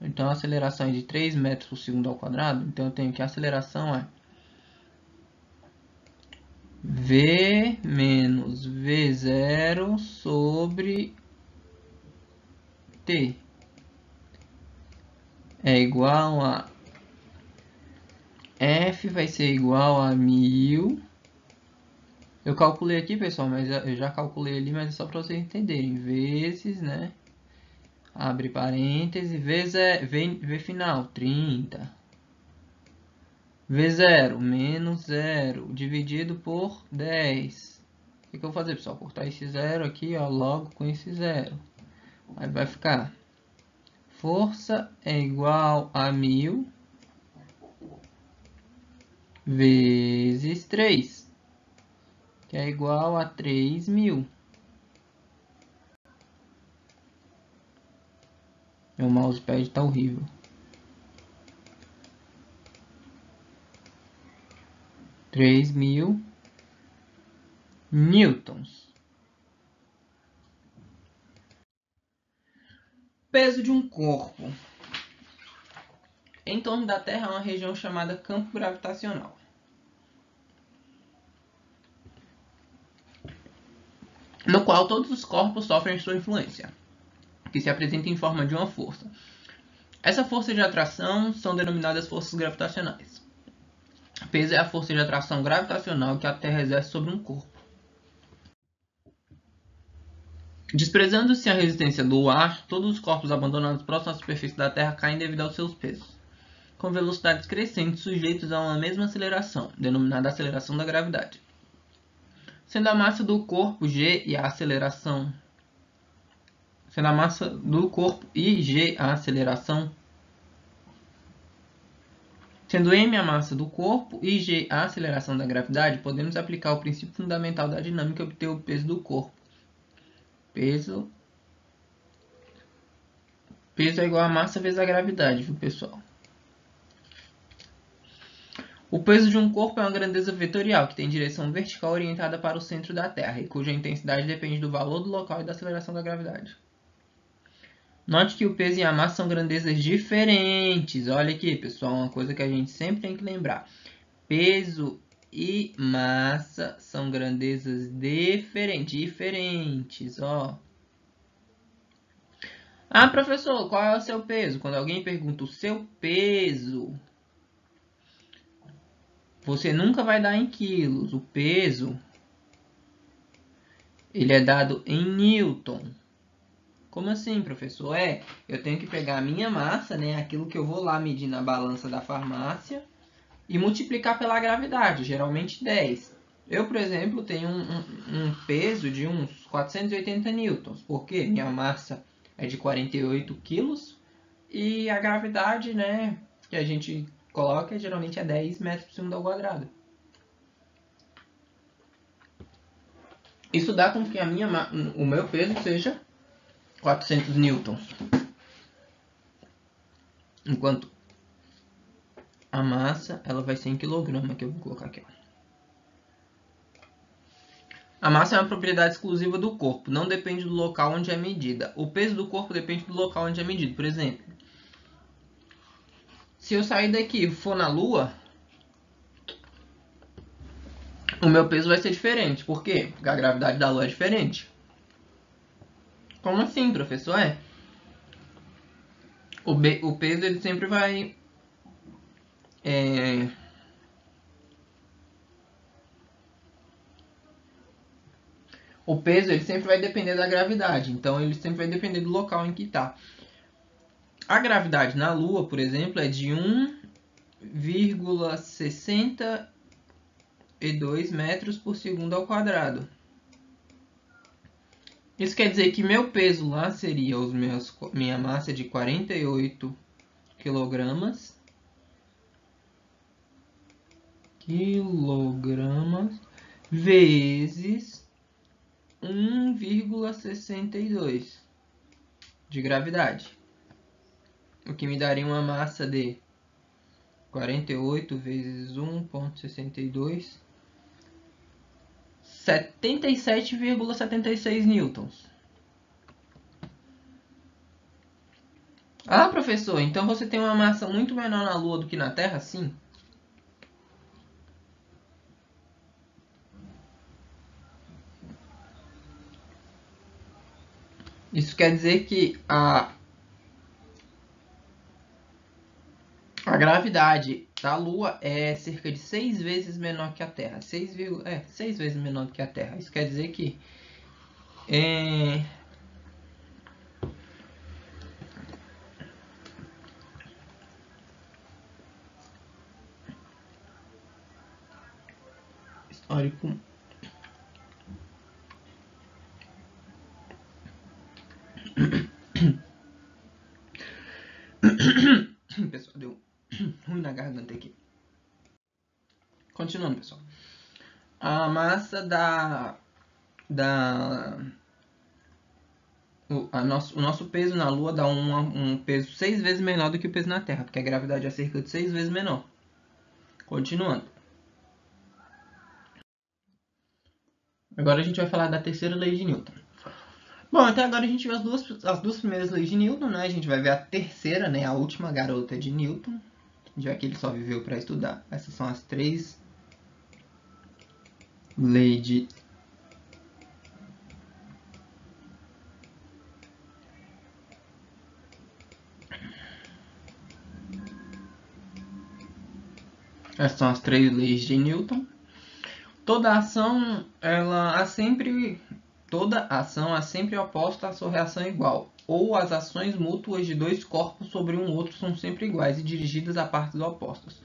Então a aceleração é de 3 metros por segundo ao quadrado. Então eu tenho que a aceleração é V menos V0 sobre T. É igual a F vai ser igual a 1.000. Eu calculei aqui, pessoal, mas eu já calculei ali, mas é só para vocês entenderem. Vezes, né? Abre parêntese, V final, 30. V0 menos 0 dividido por 10. O que eu vou fazer, pessoal? Cortar esse 0 aqui, ó, logo com esse 0. Aí vai ficar força é igual a 1.000 vezes 3, que é igual a 3.000. Meu mousepad tá horrível. 3.000 newtons. Peso de um corpo. Em torno da Terra há uma região chamada campo gravitacional. no qual todos os corpos sofrem sua influência, que se apresenta em forma de uma força. Essa força de atração são denominadas forças gravitacionais. Peso é a força de atração gravitacional que a Terra exerce sobre um corpo. Desprezando-se a resistência do ar, todos os corpos abandonados próximos à superfície da Terra caem devido aos seus pesos, com velocidades crescentes sujeitos a uma mesma aceleração, denominada aceleração da gravidade. Sendo a massa do corpo G e a aceleração Sendo a massa do corpo I, G a aceleração. Sendo m a massa do corpo e g a aceleração da gravidade, podemos aplicar o princípio fundamental da dinâmica e obter o peso do corpo. Peso é igual a massa vezes a gravidade, viu, pessoal? O peso de um corpo é uma grandeza vetorial que tem direção vertical orientada para o centro da Terra e cuja intensidade depende do valor do local e da aceleração da gravidade. Note que o peso e a massa são grandezas diferentes. Olha aqui, pessoal, uma coisa que a gente sempre tem que lembrar. Peso e massa são grandezas diferentes, ó. Ah, professor, qual é o seu peso? Quando alguém pergunta o seu peso, você nunca vai dar em quilos. O peso, ele é dado em newton. Como assim, professor? Eu tenho que pegar a minha massa, né, aquilo que eu vou lá medir na balança da farmácia, e multiplicar pela gravidade, geralmente 10. Eu, por exemplo, tenho um peso de uns 480 newtons, porque minha massa é de 48 quilos e a gravidade, né, que a gente coloca geralmente é 10 metros por segundo ao quadrado. Isso dá com que o meu peso seja 400 newtons. Enquanto a massa, ela vai ser em quilograma, que eu vou colocar aqui, ó. A massa é uma propriedade exclusiva do corpo, não depende do local onde é medida. O peso do corpo depende do local onde é medido. Por exemplo, se eu sair daqui e for na Lua, o meu peso vai ser diferente. Por quê? Porque a gravidade da Lua é diferente. Como assim, professor? O peso ele sempre vai... O peso ele sempre vai depender da gravidade. Então, ele sempre vai depender do local em que está. A gravidade na Lua, por exemplo, é de 1,62 metros por segundo ao quadrado. Isso quer dizer que meu peso lá seria minha massa de 48 quilogramas vezes 1,62 de gravidade, o que me daria uma massa de 48 vezes 1,62, 77,76 newtons. Ah, professor, então você tem uma massa muito menor na Lua do que na Terra? Sim. Isso quer dizer que a gravidade da Lua é cerca de 6 vezes menor que a Terra. 6 vezes menor do que a Terra. Isso quer dizer que histórico. Pessoal, deu ruim na garganta aqui. Continuando, pessoal. A massa o nosso peso na Lua dá um peso 6 vezes menor do que o peso na Terra, porque a gravidade é cerca de 6 vezes menor. Continuando. Agora a gente vai falar da terceira lei de Newton. Bom, até agora a gente viu as duas primeiras leis de Newton, né? A gente vai ver a terceira, né? A última garota de Newton, já que ele só viveu para estudar. Essas são as 3 leis de Essas são as 3 leis de Newton. Toda ação é sempre oposta à sua reação igual, ou as ações mútuas de dois corpos sobre um outro são sempre iguais e dirigidas a partes opostas.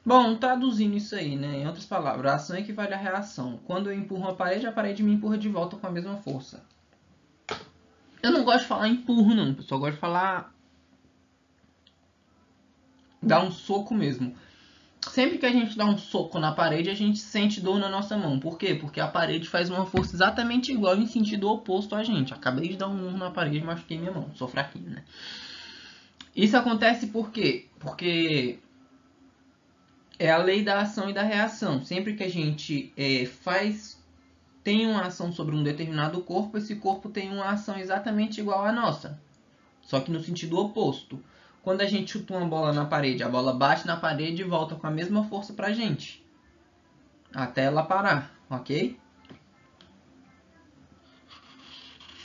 Bom, traduzindo isso aí, né? Em outras palavras, a ação equivale à reação. Quando eu empurro a parede me empurra de volta com a mesma força. Eu não gosto de falar empurro, não, pessoal. Eu gosto de falar dar um soco mesmo. Sempre que a gente dá um soco na parede, a gente sente dor na nossa mão. Por quê? Porque a parede faz uma força exatamente igual em sentido oposto a gente. Acabei de dar um murro na parede e machuquei minha mão. Sou fraquinho, né? Isso acontece por quê? Porque é a lei da ação e da reação. Sempre que a gente tem uma ação sobre um determinado corpo, esse corpo tem uma ação exatamente igual à nossa, só que no sentido oposto. Quando a gente chuta uma bola na parede, a bola bate na parede e volta com a mesma força pra gente, até ela parar, ok?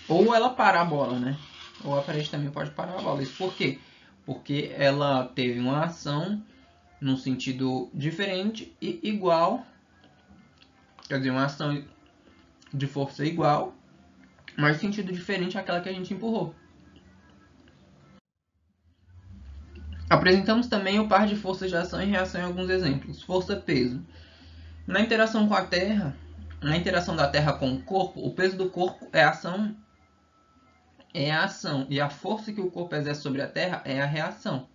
Ou ela parar a bola, né? Ou a parede também pode parar a bola. Isso por quê? Porque ela teve uma ação num sentido diferente e igual, quer dizer, uma ação de força igual, mas sentido diferente àquela que a gente empurrou. Apresentamos também o par de forças de ação e reação em alguns exemplos. Força-peso. Na interação com a Terra, na interação da Terra com o corpo, o peso do corpo é a ação, e a força que o corpo exerce sobre a Terra é a reação.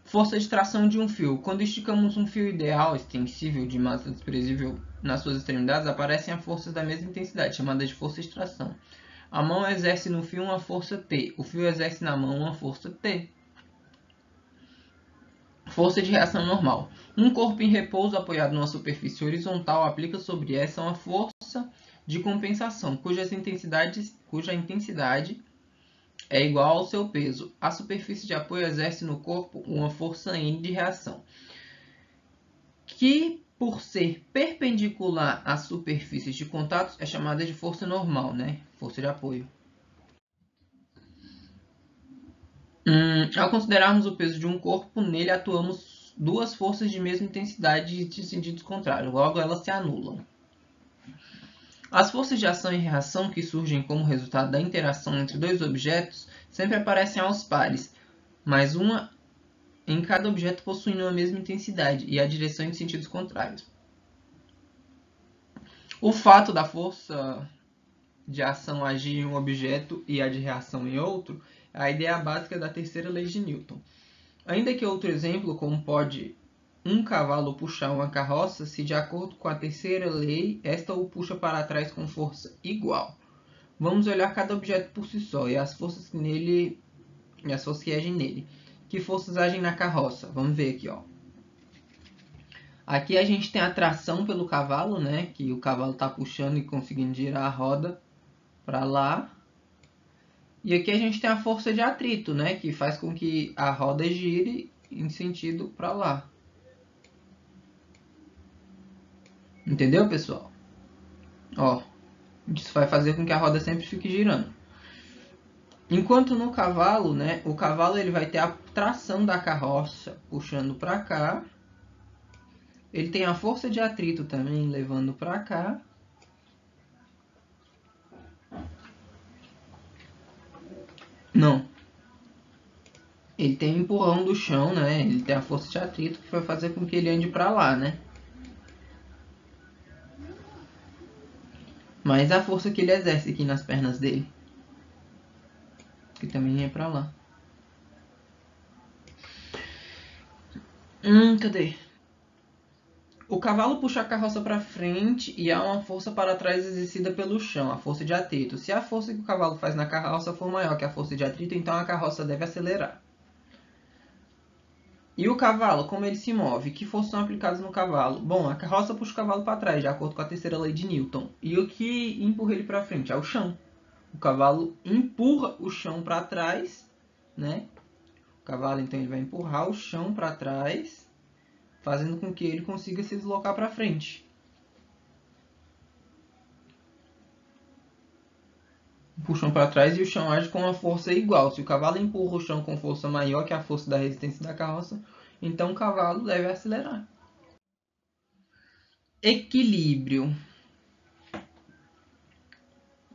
Força de tração de um fio. Quando esticamos um fio ideal, extensível, de massa desprezível nas suas extremidades, aparecem as forças da mesma intensidade, chamadas de força de tração. A mão exerce no fio uma força T. O fio exerce na mão uma força T. Força de reação normal. Um corpo em repouso apoiado numa superfície horizontal aplica sobre essa uma força de compensação, cuja intensidade é igual ao seu peso. A superfície de apoio exerce no corpo uma força N de reação, que, por ser perpendicular às superfícies de contato, é chamada de força normal, né? Força de apoio. Ao considerarmos o peso de um corpo, nele atuamos duas forças de mesma intensidade de sentidos contrários, logo elas se anulam. As forças de ação e reação que surgem como resultado da interação entre dois objetos sempre aparecem aos pares, mas uma em cada objeto possuindo a mesma intensidade e a direção em sentidos contrários. O fato da força de ação agir em um objeto e a de reação em outro é a ideia básica da terceira lei de Newton. Ainda que outro exemplo, como pode um cavalo puxar uma carroça, se de acordo com a terceira lei, esta o puxa para trás com força igual. Vamos olhar cada objeto por si só e as forças que agem nele. Que forças agem na carroça? Vamos ver aqui, ó. Aqui a gente tem a tração pelo cavalo, né? Que o cavalo está puxando e conseguindo girar a roda para lá. E aqui a gente tem a força de atrito, né? Que faz com que a roda gire em sentido para lá. Entendeu, pessoal? Ó, isso vai fazer com que a roda sempre fique girando. Enquanto no cavalo, né? O cavalo ele vai ter a tração da carroça puxando para cá. Ele tem a força de atrito também levando para cá. Não. Ele tem o empurrão do chão, né? Ele tem a força de atrito que vai fazer com que ele ande para lá, né? Mas a força que ele exerce aqui nas pernas dele, que também é para lá. Cadê? O cavalo puxa a carroça para frente e há uma força para trás exercida pelo chão, a força de atrito. Se a força que o cavalo faz na carroça for maior que a força de atrito, então a carroça deve acelerar. E o cavalo, como ele se move? Que forças são aplicadas no cavalo? Bom, a carroça puxa o cavalo para trás, de acordo com a terceira lei de Newton. E o que empurra ele para frente? É o chão. O cavalo empurra o chão para trás, né? O cavalo, então, ele vai empurrar o chão para trás, fazendo com que ele consiga se deslocar para frente. puxam para trás e o chão age com uma força igual. Se o cavalo empurra o chão com força maior que a força da resistência da carroça, então o cavalo deve acelerar. Equilíbrio.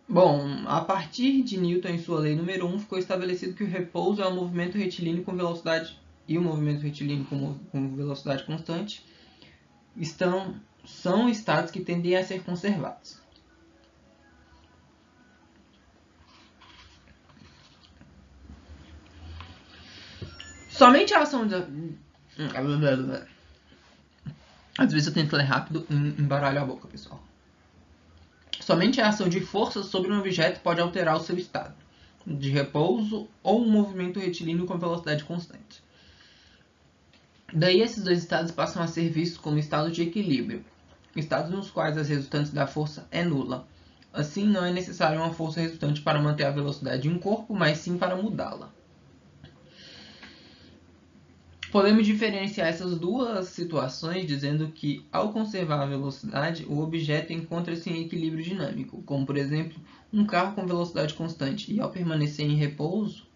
Bom, a partir de Newton em sua lei número 1, ficou estabelecido que o repouso é um movimento retilíneo com velocidade e o movimento retilíneo com velocidade constante são estados que tendem a ser conservados. Somente a ação de... Às vezes eu tento ler rápido e embaralho a boca, pessoal. Somente a ação de força sobre um objeto pode alterar o seu estado de repouso ou um movimento retilíneo com velocidade constante. Daí esses dois estados passam a ser vistos como estados de equilíbrio, estados nos quais as resultantes da força é nula. Assim, não é necessária uma força resultante para manter a velocidade de um corpo, mas sim para mudá-la. Podemos diferenciar essas duas situações dizendo que, ao conservar a velocidade, o objeto encontra-se em equilíbrio dinâmico, como, por exemplo, um carro com velocidade constante, e ao permanecer em repouso,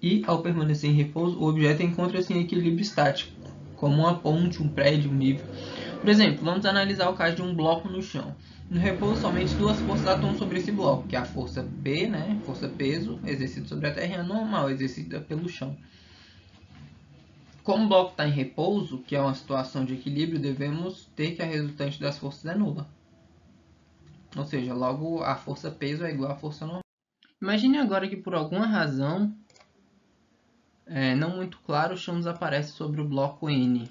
o objeto encontra-se em equilíbrio estático, como uma ponte, um prédio, um nível. Por exemplo, vamos analisar o caso de um bloco no chão. No repouso, somente duas forças atuam sobre esse bloco, que é a força P, força peso, exercida sobre a terra, e a normal, exercida pelo chão. Como o bloco está em repouso, que é uma situação de equilíbrio, devemos ter que a resultante das forças é nula. Ou seja, logo a força peso é igual à força normal. Imagine agora que por alguma razão, não muito claro, o chão desaparece sobre o bloco N.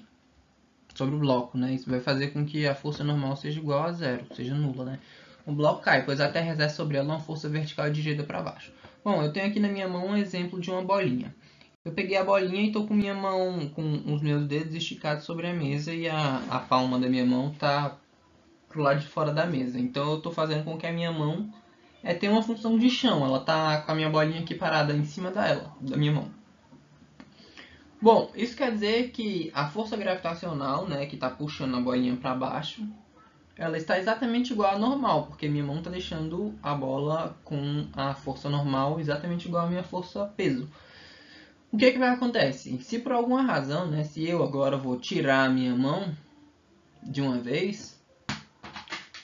Sobre o bloco, né? Isso vai fazer com que a força normal seja igual a zero, seja nula, né? O bloco cai, pois a Terra exerce sobre ela uma força vertical dirigida para baixo. Bom, eu tenho aqui na minha mão um exemplo de uma bolinha. Eu peguei a bolinha e estou com minha mão, com os meus dedos esticados sobre a mesa e a palma da minha mão está pro lado de fora da mesa. Então eu estou fazendo com que a minha mão tenha uma função de chão. Ela está com a minha bolinha aqui parada em cima da minha mão. Bom, isso quer dizer que a força gravitacional, que está puxando a bolinha para baixo, ela está exatamente igual à normal, porque minha mão está deixando a bola com a força normal exatamente igual à minha força peso. O que vai acontecer? Se por alguma razão, se eu agora vou tirar a minha mão de uma vez,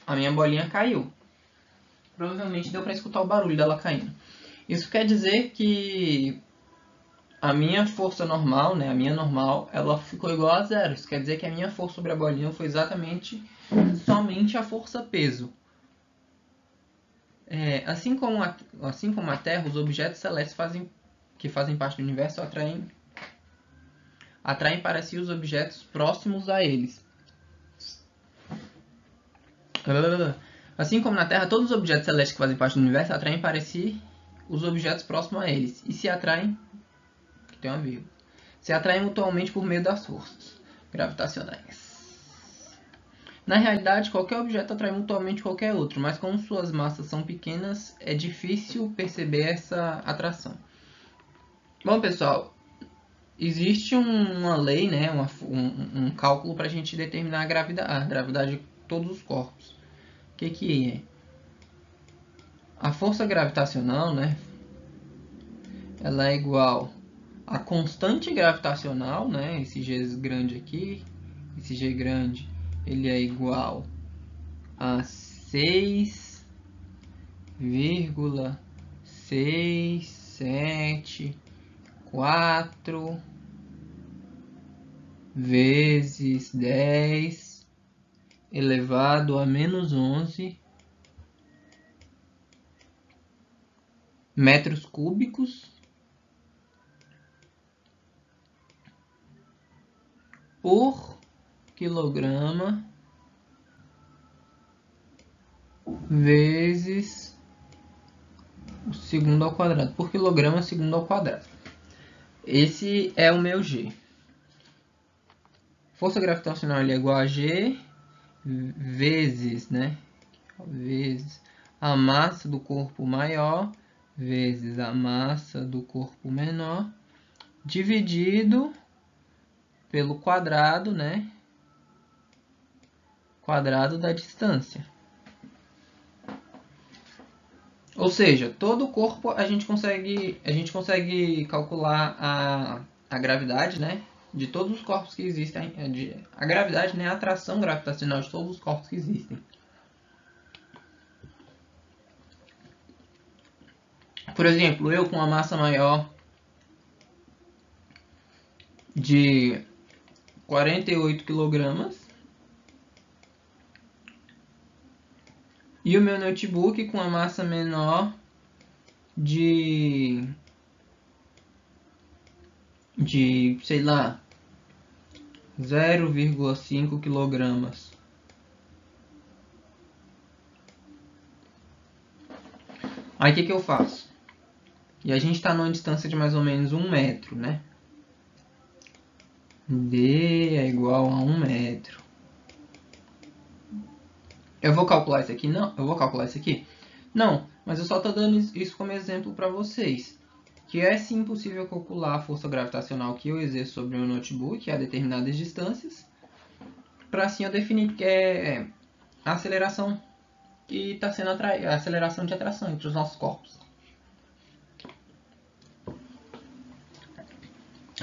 a minha bolinha caiu. Provavelmente deu para escutar o barulho dela caindo. Isso quer dizer que a minha força normal, a minha normal, ela ficou igual a zero. Isso quer dizer que a minha força sobre a bolinha foi exatamente somente a força peso. Assim como a Terra, os objetos celestes que fazem parte do universo atraem para si os objetos próximos a eles. Assim como na Terra, todos os objetos celestes que fazem parte do universo atraem para si os objetos próximos a eles e se atraem, que tem uma vírgula, se atraem mutuamente por meio das forças gravitacionais. Na realidade, qualquer objeto atrai mutuamente qualquer outro, mas como suas massas são pequenas, é difícil perceber essa atração. Bom, pessoal, existe uma lei, um cálculo para a gente determinar a gravidade de todos os corpos. O que é? A força gravitacional, ela é igual a constante gravitacional, esse G grande aqui, esse G grande, ele é igual a 6,674 vezes 10 elevado a menos 11 metros cúbicos por quilograma vezes o segundo ao quadrado, por quilograma segundo ao quadrado. Esse é o meu G. Força gravitacional é igual a G vezes, vezes a massa do corpo maior vezes a massa do corpo menor, dividido pelo quadrado, quadrado da distância. Ou seja, todo o corpo a gente consegue calcular a gravidade, né? De todos os corpos que existem. A gravidade, né? A atração gravitacional de todos os corpos que existem. Por exemplo, eu com uma massa maior de 48 kg e o meu notebook com uma massa menor de sei lá, 0,5 kg. Aí o que eu faço? E a gente está numa distância de mais ou menos 1 metro, né? D é igual a 1 metro. Eu vou calcular isso aqui? Não. Eu vou calcular isso aqui? Não, mas eu só estou dando isso como exemplo para vocês. Que é sim possível calcular a força gravitacional que eu exerço sobre o meu notebook a determinadas distâncias, para assim eu definir que é a aceleração que está sendo a aceleração de atração entre os nossos corpos.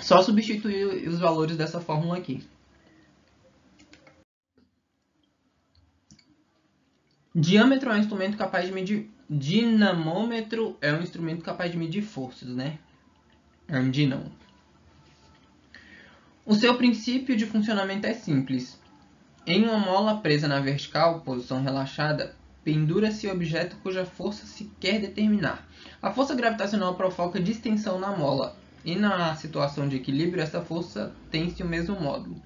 Só substituir os valores dessa fórmula aqui. Diâmetro é um instrumento capaz de medir. Dinamômetro é um instrumento capaz de medir forças, né? É um dínamo. O seu princípio de funcionamento é simples. Em uma mola presa na vertical, posição relaxada, pendura-se o objeto cuja força se quer determinar. A força gravitacional provoca distensão na mola, e na situação de equilíbrio, essa força tem-se o mesmo módulo.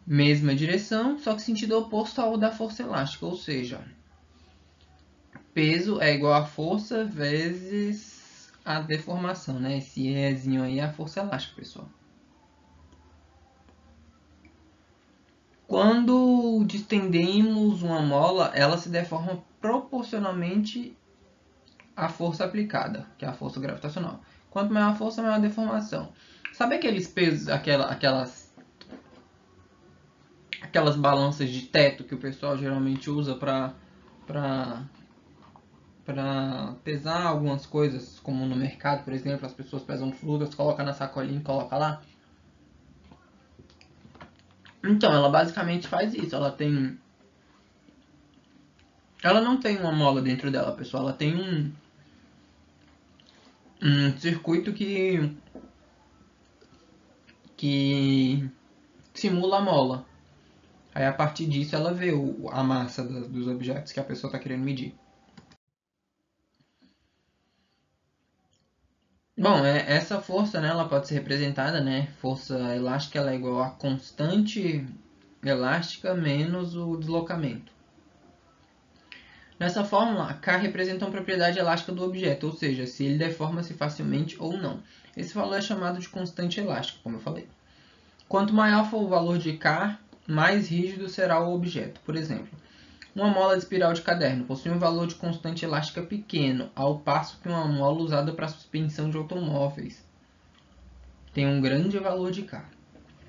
Mesma direção, só que sentido oposto ao da força elástica, ou seja, peso é igual a força vezes a deformação, né? Esse Ezinho aí é a força elástica, pessoal. Quando distendemos uma mola, ela se deforma proporcionalmente à força aplicada, que é a força gravitacional. Quanto maior a força, maior a deformação. Sabe aqueles pesos, aquelas balanças de teto que o pessoal geralmente usa para pesar algumas coisas, como no mercado, por exemplo, as pessoas pesam frutas, colocam na sacolinha e colocam lá? Então, ela basicamente faz isso. Ela não tem uma mola dentro dela, pessoal. Ela tem um circuito que simula a mola. Aí, a partir disso, ela vê a massa dos objetos que a pessoa está querendo medir. Bom, essa força, né, ela pode ser representada, né? Força elástica ela é igual a constante elástica menos o deslocamento. Nessa fórmula, K representa uma propriedade elástica do objeto, ou seja, se ele deforma-se facilmente ou não. Esse valor é chamado de constante elástica, como eu falei. Quanto maior for o valor de K, mais rígido será o objeto. Por exemplo, uma mola de espiral de caderno possui um valor de constante elástica pequeno, ao passo que uma mola usada para suspensão de automóveis tem um grande valor de K.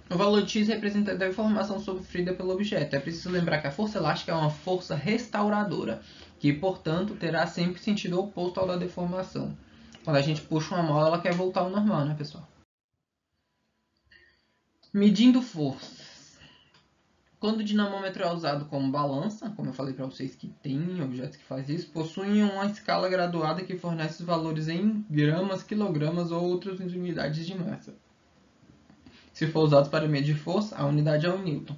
O valor de X representa a deformação sofrida pelo objeto. É preciso lembrar que a força elástica é uma força restauradora, que, portanto, terá sempre sentido oposto ao da deformação. Quando a gente puxa uma mola, ela quer voltar ao normal, né, pessoal? Medindo forças. Quando o dinamômetro é usado como balança, como eu falei para vocês que tem objetos que fazem isso, possuem uma escala graduada que fornece os valores em gramas, quilogramas ou outras unidades de massa. Se for usado para medir força, a unidade é o Newton.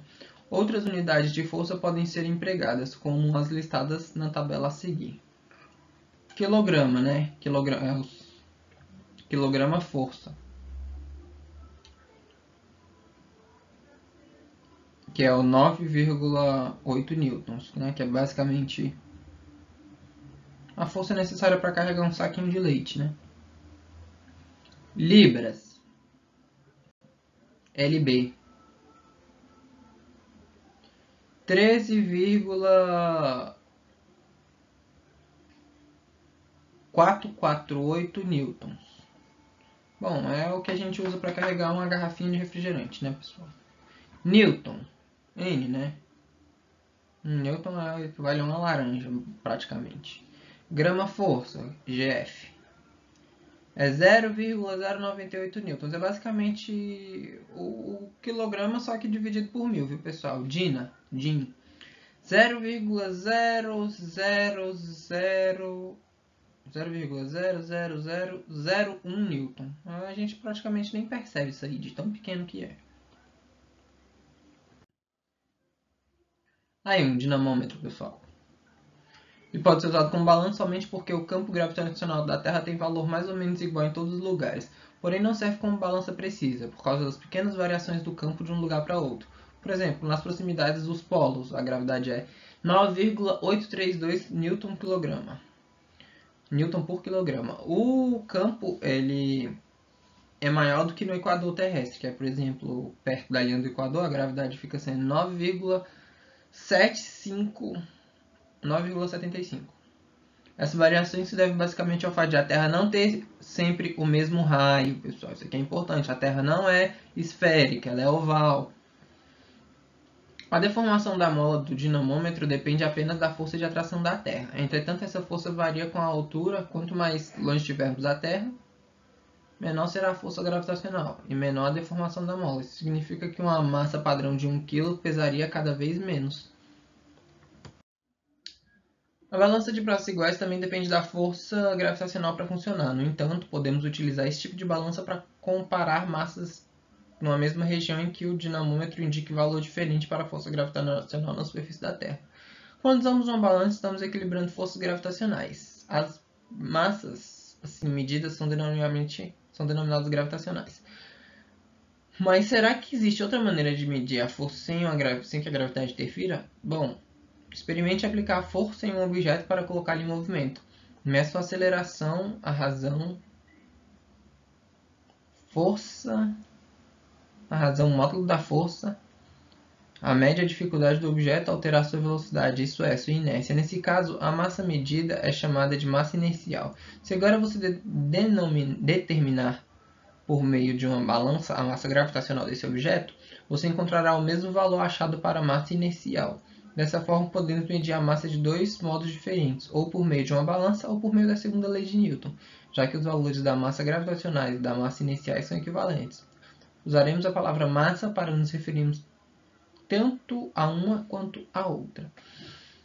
Outras unidades de força podem ser empregadas, como as listadas na tabela a seguir. Quilograma, né? Quilograma força, que é o 9,8 newtons, né? Que é basicamente a força necessária para carregar um saquinho de leite, né? Libras, LB, 13,448 newtons. Bom, é o que a gente usa para carregar uma garrafinha de refrigerante, né, pessoal? Newton, N, né? Newton equivale a uma laranja, praticamente. Grama-força, GF, é 0,098 newtons. É basicamente o quilograma, só que dividido por 1000, viu, pessoal? Din, 0,00001 newton. A gente praticamente nem percebe isso aí, de tão pequeno que é. Aí, um dinamômetro, pessoal. Ele pode ser usado como balanço somente porque o campo gravitacional da Terra tem valor mais ou menos igual em todos os lugares, porém não serve como balança precisa, por causa das pequenas variações do campo de um lugar para outro. Por exemplo, nas proximidades dos polos, a gravidade é 9,832 Newton por quilograma. O campo ele é maior do que no equador terrestre, que é, por exemplo, perto da linha do equador, a gravidade fica sendo 9,75. Essa variação se deve basicamente ao fato de a Terra não ter sempre o mesmo raio, pessoal. Isso aqui é importante. A Terra não é esférica, ela é oval. A deformação da mola do dinamômetro depende apenas da força de atração da Terra. Entretanto, essa força varia com a altura. Quanto mais longe estivermos da Terra, menor será a força gravitacional e menor a deformação da mola. Isso significa que uma massa padrão de 1 kg pesaria cada vez menos. A balança de braços iguais também depende da força gravitacional para funcionar. No entanto, podemos utilizar esse tipo de balança para comparar massas numa mesma região em que o dinamômetro indique valor diferente para a força gravitacional na superfície da Terra. Quando usamos uma balança, estamos equilibrando forças gravitacionais. As massas assim medidas são denominadas gravitacionais. Mas será que existe outra maneira de medir a força sem que a gravidade interfira? Bom, experimente aplicar a força em um objeto para colocá-lo em movimento. Meça a aceleração, a razão, o módulo da força, a média dificuldade do objeto, alterar sua velocidade, isso é, sua inércia. Nesse caso, a massa medida é chamada de massa inercial. Se agora você determinar por meio de uma balança a massa gravitacional desse objeto, você encontrará o mesmo valor achado para a massa inercial. Dessa forma, podemos medir a massa de dois modos diferentes, ou por meio de uma balança ou por meio da segunda lei de Newton, já que os valores da massa gravitacional e da massa inerciais são equivalentes. Usaremos a palavra massa para nos referirmos tanto a uma quanto a outra.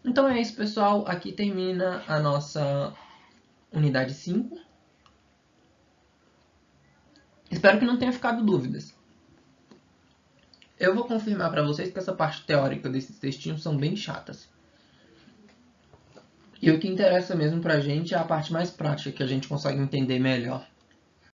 Então é isso, pessoal. Aqui termina a nossa unidade 5. Espero que não tenha ficado dúvidas. Eu vou confirmar para vocês que essa parte teórica desses textinhos são bem chatas. E o que interessa mesmo pra gente é a parte mais prática, que a gente consegue entender melhor.